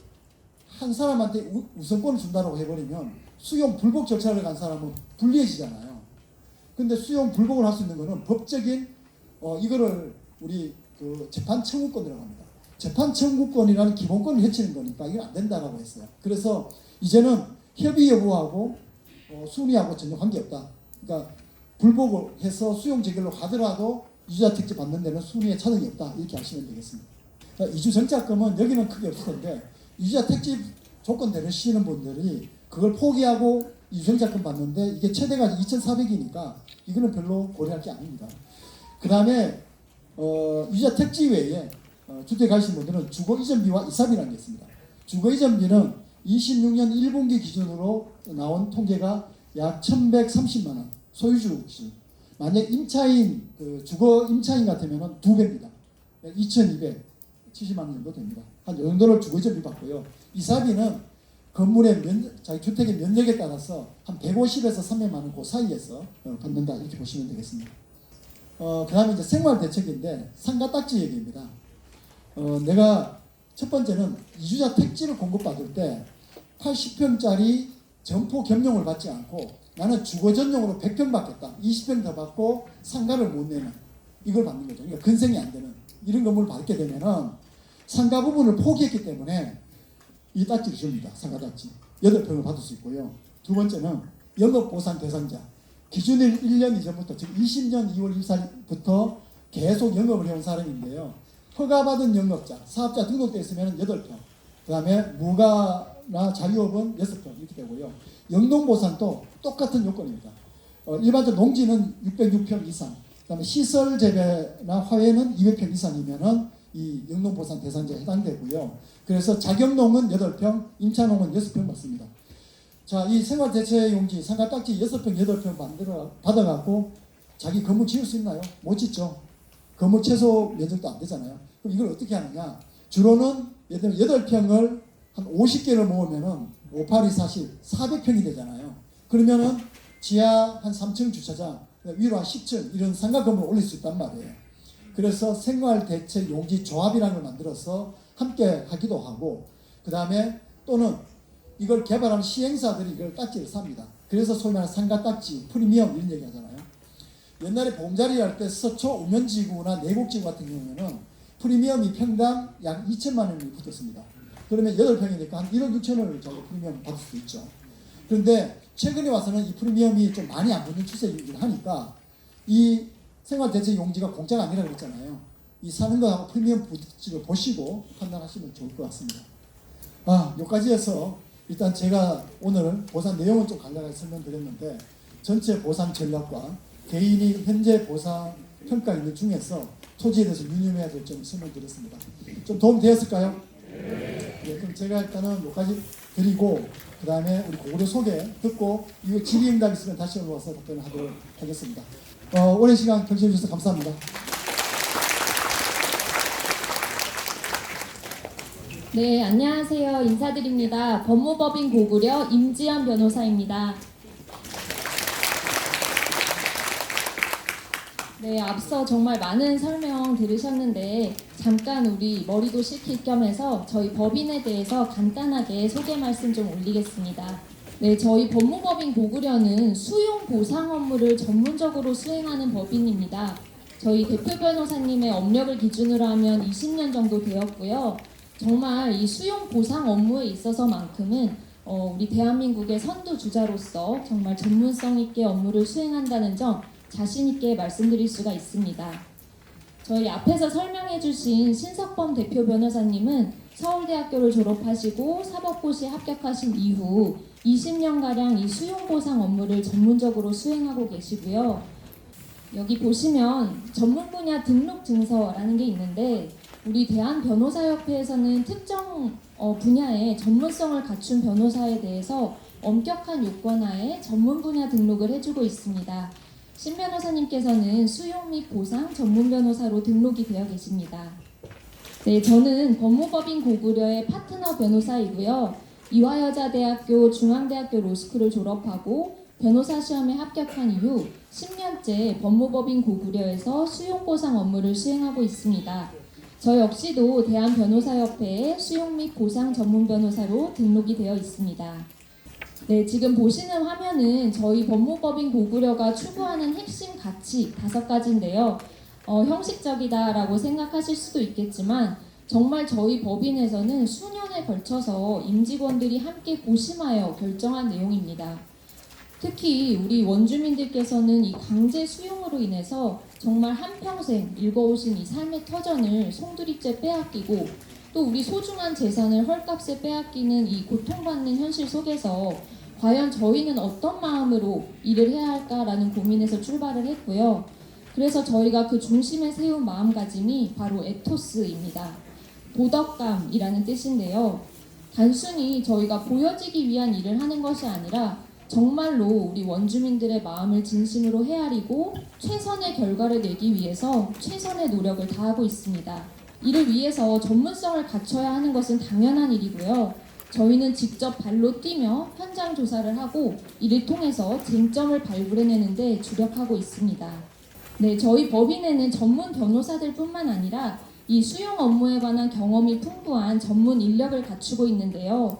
한 사람한테 우선권을 준다고 해버리면 수용 불복 절차를 간 사람은 불리해지잖아요. 근데 수용 불복을 할 수 있는 거는 법적인 이거를 우리 재판 청구권이라고 합니다. 재판 청구권이라는 기본권을 해치는 거니까 이건 안 된다라고 했어요. 그래서 이제는 협의 여부하고 순위하고 전혀 관계없다. 그러니까 불복을 해서 수용 재결로 가더라도 이주자 택지 받는 데는 순위에 차등이 없다. 이렇게 하시면 되겠습니다. 그러니까 이주 정착금은 여기는 크게 없을 텐데 이주자 택지 조건대로 쓰시는 분들이 그걸 포기하고 이주 정착금 받는데 이게 최대가 2,400이니까 이거는 별로 고려할 게 아닙니다. 그 다음에 이주자 택지 외에 주택 가신 분들은 주거 이전비와 이사비라는 게 있습니다. 주거 이전비는 26년 1분기 기준으로 나온 통계가 약 1,130만 원 소유주 수. 만약 임차인 주거 임차인 같으면 2배입니다. 2,270만 원 정도 됩니다. 한 이 정도를 주거 이전비 받고요. 이사비는 건물의 자기 주택의 면적에 따라서 한 150에서 300만 원 그 사이에서 받는다 이렇게 보시면 되겠습니다. 그 다음에 이제 생활대책인데 상가딱지 얘기입니다. 내가 첫 번째는 이주자 택지를 공급받을 때 80평짜리 점포 겸용을 받지 않고 나는 주거 전용으로 100평 받겠다. 20평 더 받고 상가를 못 내는 이걸 받는 거죠. 그러니까 근생이 안 되는 이런 건물을 받게 되면은 상가 부분을 포기했기 때문에 이 딱지를 줍니다. 상가 딱지. 8평을 받을 수 있고요. 두 번째는 영업보상 대상자. 기준일 1년 이전부터 즉 20년 2월 24일부터 계속 영업을 해온 사람인데요. 허가받은 영업자, 사업자 등록되어 있으면 8평. 그 다음에 무가나 자유업은 6평 이렇게 되고요. 영농보상도 똑같은 요건입니다. 일반적 농지는 606평 이상, 그 다음에 시설 재배나 화훼는 200평 이상이면은 이 영농보상 대상자에 해당되고요. 그래서 자격농은 8평, 임차농은 6평 받습니다. 자, 이 생활대책용지, 상가딱지 6평, 8평 받아갖고 자기 건물 지을 수 있나요? 못 짓죠. 건물 최소 면적도 안 되잖아요. 그럼 이걸 어떻게 하느냐? 주로는 예를 들면 8평을 한 50개를 모으면은 5, 8, 2, 40, 400평이 되잖아요. 그러면은 지하 한 3층 주차장, 위로 한 10층 이런 상가 건물을 올릴 수 있단 말이에요. 그래서 생활대책용지 조합이라는 걸 만들어서 함께 하기도 하고, 그 다음에 또는 이걸 개발하는 시행사들이 이걸 딱지를 삽니다. 그래서 소위 말하는 상가딱지, 프리미엄 이런 얘기 하잖아요. 옛날에 보험자리 할 때 서초 우면지구나 내곡지구 같은 경우에는 프리미엄이 평당 약 2천만 원이 붙었습니다. 그러면 8평이니까 한 1억 6천원을 저희 프리미엄 받을 수 있죠. 그런데 최근에 와서는 이 프리미엄이 좀 많이 안 붙는 추세이긴 하니까 이 생활대책용지가 공짜가 아니라 그랬잖아요. 이 사는 거하고 프리미엄 붙지를 보시고 판단하시면 좋을 것 같습니다. 여기까지 해서 일단 제가 오늘 보상 내용은 좀 간략하게 설명드렸는데 전체 보상 전략과 개인이 현재 보상 평가 있는 중에서 토지에 대해서 유념해야 될 점 설명드렸습니다. 좀 도움 되었을까요? 네, 그럼 제가 일단은 여기까지 드리고 그 다음에 우리 고려 소개 듣고 이거 질의응답 있으면 다시 올라와서 답변을 하도록 하겠습니다. 오랜 시간 경청해 주셔서 감사합니다. 네, 안녕하세요. 인사드립니다. 법무법인 고구려 임지연 변호사입니다. 네, 앞서 정말 많은 설명 들으셨는데 잠깐 우리 머리도 식힐 겸 해서 저희 법인에 대해서 간단하게 소개 말씀 좀 올리겠습니다. 네, 저희 법무법인 고구려는 수용 보상 업무를 전문적으로 수행하는 법인입니다. 저희 대표 변호사님의 업력을 기준으로 하면 20년 정도 되었고요. 정말 이 수용 보상 업무에 있어서만큼은 우리 대한민국의 선두주자로서 정말 전문성 있게 업무를 수행한다는 점 자신 있게 말씀드릴 수가 있습니다. 저희 앞에서 설명해 주신 신석범 대표 변호사님은 서울대학교를 졸업하시고 사법고시에 합격하신 이후 20년가량 이 수용보상 업무를 전문적으로 수행하고 계시고요. 여기 보시면 전문 분야 등록 증서라는 게 있는데 우리 대한변호사협회에서는 특정 분야의 전문성을 갖춘 변호사에 대해서 엄격한 요건하에 전문 분야 등록을 해주고 있습니다. 신 변호사님께서는 수용 및 보상 전문 변호사로 등록이 되어 계십니다. 네, 저는 법무법인 고구려의 파트너 변호사이고요. 이화여자대학교 중앙대학교 로스쿨을 졸업하고 변호사 시험에 합격한 이후 10년째 법무법인 고구려에서 수용보상 업무를 수행하고 있습니다. 저 역시도 대한변호사협회에 수용 및 보상 전문 변호사로 등록이 되어 있습니다. 네, 지금 보시는 화면은 저희 법무법인 고구려가 추구하는 핵심 가치 5가지인데요. 형식적이다라고 생각하실 수도 있겠지만 정말 저희 법인에서는 수년에 걸쳐서 임직원들이 함께 고심하여 결정한 내용입니다. 특히 우리 원주민들께서는 이 강제 수용으로 인해서 정말 한평생 읽어오신 이 삶의 터전을 송두리째 빼앗기고 또 우리 소중한 재산을 헐값에 빼앗기는 이 고통받는 현실 속에서 과연 저희는 어떤 마음으로 일을 해야 할까라는 고민에서 출발을 했고요. 그래서 저희가 그 중심에 세운 마음가짐이 바로 에토스입니다. 도덕감이라는 뜻인데요. 단순히 저희가 보여지기 위한 일을 하는 것이 아니라 정말로 우리 원주민들의 마음을 진심으로 헤아리고 최선의 결과를 내기 위해서 최선의 노력을 다하고 있습니다. 이를 위해서 전문성을 갖춰야 하는 것은 당연한 일이고요. 저희는 직접 발로 뛰며 현장 조사를 하고 이를 통해서 쟁점을 발굴해내는 데 주력하고 있습니다. 네, 저희 법인에는 전문 변호사들 뿐만 아니라 이 수용 업무에 관한 경험이 풍부한 전문 인력을 갖추고 있는데요.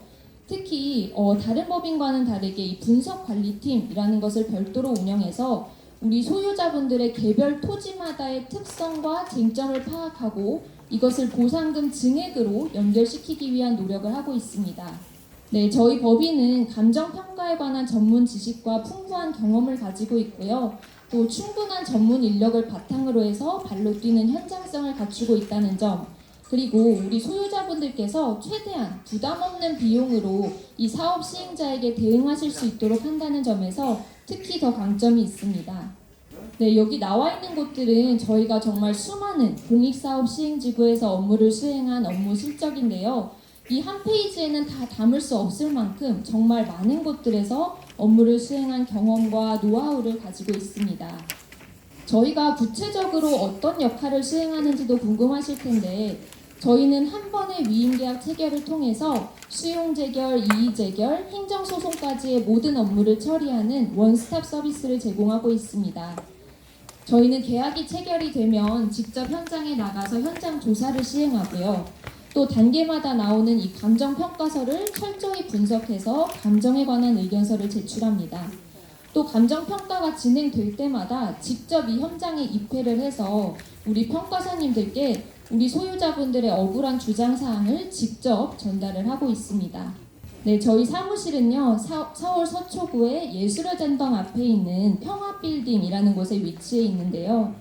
특히 다른 법인과는 다르게 이 분석관리팀이라는 것을 별도로 운영해서 우리 소유자분들의 개별 토지마다의 특성과 쟁점을 파악하고 이것을 보상금 증액으로 연결시키기 위한 노력을 하고 있습니다. 네, 저희 법인은 감정평가에 관한 전문 지식과 풍부한 경험을 가지고 있고요. 또 충분한 전문 인력을 바탕으로 해서 발로 뛰는 현장성을 갖추고 있다는 점, 그리고 우리 소유자분들께서 최대한 부담 없는 비용으로 이 사업 시행자에게 대응하실 수 있도록 한다는 점에서 특히 더 강점이 있습니다. 네, 여기 나와 있는 곳들은 저희가 정말 수많은 공익사업 시행지구에서 업무를 수행한 업무 실적인데요. 이 한 페이지에는 다 담을 수 없을 만큼 정말 많은 곳들에서 업무를 수행한 경험과 노하우를 가지고 있습니다. 저희가 구체적으로 어떤 역할을 수행하는지도 궁금하실 텐데 저희는 한 번의 위임계약 체결을 통해서 수용재결, 이의재결, 행정소송까지의 모든 업무를 처리하는 원스톱 서비스를 제공하고 있습니다. 저희는 계약이 체결이 되면 직접 현장에 나가서 현장 조사를 시행하고요. 또 단계마다 나오는 이 감정평가서를 철저히 분석해서 감정에 관한 의견서를 제출합니다. 또 감정평가가 진행될 때마다 직접 이 현장에 입회를 해서 우리 평가사님들께 우리 소유자분들의 억울한 주장사항을 직접 전달을 하고 있습니다. 네, 저희 사무실은요, 서울 서초구의 예술의전당 앞에 있는 평화빌딩이라는 곳에 위치해 있는데요.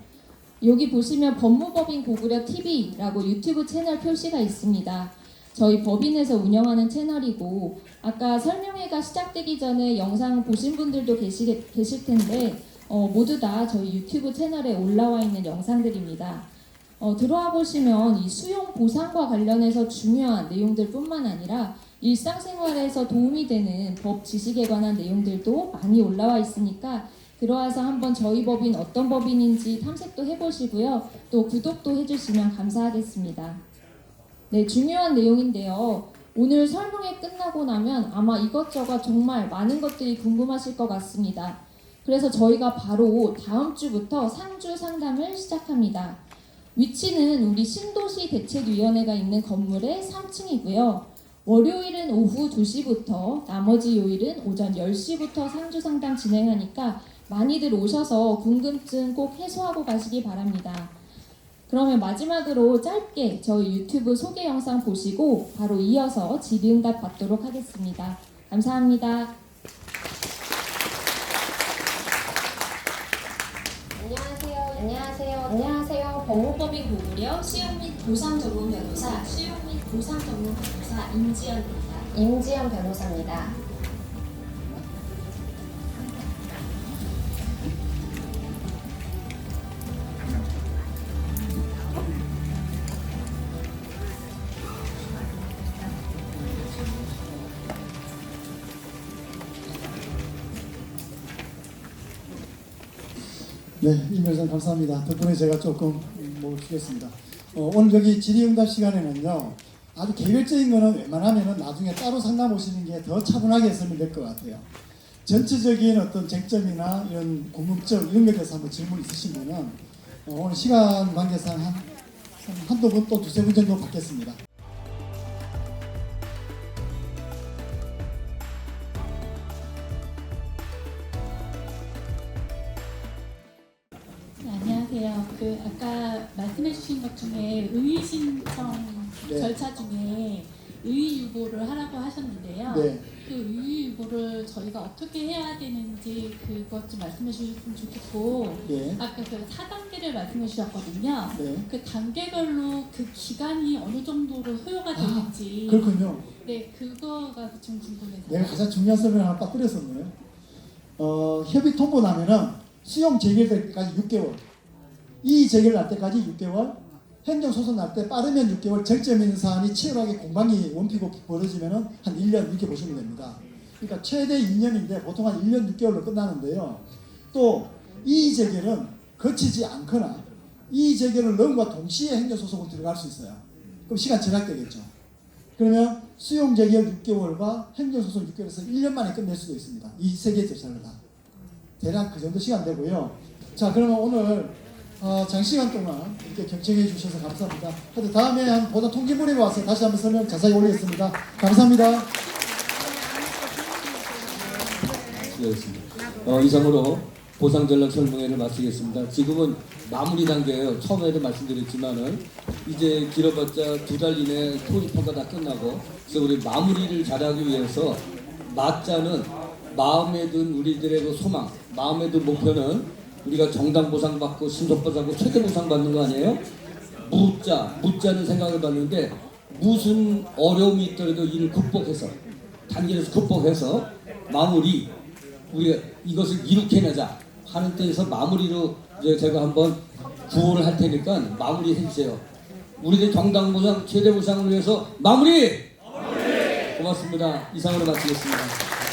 여기 보시면 법무법인 고구려 TV라고 유튜브 채널 표시가 있습니다. 저희 법인에서 운영하는 채널이고 아까 설명회가 시작되기 전에 영상 보신 분들도 계실 텐데 모두 다 저희 유튜브 채널에 올라와 있는 영상들입니다. 들어와 보시면 이 수용 보상과 관련해서 중요한 내용들뿐만 아니라 일상생활에서 도움이 되는 법 지식에 관한 내용들도 많이 올라와 있으니까 들어와서 한번 저희 법인 어떤 법인인지 탐색도 해보시고요. 또 구독도 해주시면 감사하겠습니다. 네, 중요한 내용인데요. 오늘 설명회 끝나고 나면 아마 이것저것 정말 많은 것들이 궁금하실 것 같습니다. 그래서 저희가 바로 다음 주부터 상주 상담을 시작합니다. 위치는 우리 신도시 대책위원회가 있는 건물의 3층이고요. 월요일은 오후 2시부터 나머지 요일은 오전 10시부터 상주 상담 진행하니까 많이들 오셔서 궁금증 꼭 해소하고 가시기 바랍니다. 그러면 마지막으로 짧게 저희 유튜브 소개 영상 보시고 바로 이어서 질의응답 받도록 하겠습니다. 감사합니다. 안녕하세요. 법무법인 고구려 수용 및 보상 전문 변호사 임지연 변호사입니다. 네, 임 변호사님 감사합니다. 덕분에 제가 조금 주겠습니다. 오늘 여기 질의응답 시간에는요, 아주 개별적인 거는 웬만하면 나중에 따로 상담 오시는 게 더 차분하게 설명될 것 같아요. 전체적인 어떤 쟁점이나 이런 궁금증 이런 것에 대해서 한번 질문 있으시면은 오늘 시간 관계상 한두 분 또 두세 분 정도 받겠습니다. 안녕하세요. 아까 말씀해주신 것 중에 의의 신청 네. 절차 중에 의의 유보를 하라고 하셨는데요. 네. 그 의의 유보를 저희가 어떻게 해야 되는지 그것 좀 말씀해 주셨으면 좋겠고, 네. 아까 그 4단계를 말씀해 주셨거든요. 네. 그 단계별로 그 기간이 어느 정도로 소요가 되는지. 그렇군요. 네, 그거가 좀 궁금해서. 내가 가장 중요한 설명을 하나 딱 드렸었네요. 협의 통보 나면은 수용 재결될 때까지 6개월, 이의 재결 날 때까지 6개월, 행정소송 날 때 빠르면 6개월, 쟁점 있는 사안이 치열하게 공방이 원피고 벌어지면은 한 1년 이렇게 보시면 됩니다. 그러니까 최대 2년인데 보통 한 1년 6개월로 끝나는데요. 또 이의 재결은 거치지 않거나 이의 재결을 넘과 동시에 행정소송을 들어갈 수 있어요. 그럼 시간 절약되겠죠. 그러면 수용 재결 6개월과 행정소송 6개월에서 1년 만에 끝낼 수도 있습니다. 이 세 개 절차를 다. 대략 그 정도 시간 되고요. 자, 그러면 오늘 장시간 동안 이렇게 경청해 주셔서 감사합니다. 하여튼 다음에 한 보다 통지문에 와서 다시 한번 설명 자세히 올리겠습니다. 감사합니다. 수고하셨습니다. 이상으로 보상전략 설명회를 마치겠습니다. 지금은 마무리 단계예요. 처음에도 말씀드렸지만은 이제 길어봤자 2달 이내 토지평가 다 끝나고, 그래서 우리 마무리를 잘하기 위해서 맞자는 마음에 든 우리들의 그 소망, 마음에 든 목표는 우리가 정당 보상 받고 신속 보상받고 최대 보상 받는 거 아니에요? 묻자는 생각을 봤는데 무슨 어려움이 있더라도 이를 극복해서 단계에서 극복해서 마무리, 우리가 이것을 이룩해내자 하는 뜻에서 마무리로 이제 제가 한번 구호를 할 테니까 마무리 해주세요. 우리들 정당 보상 최대 보상을 위해서 마무리! 고맙습니다. 이상으로 마치겠습니다.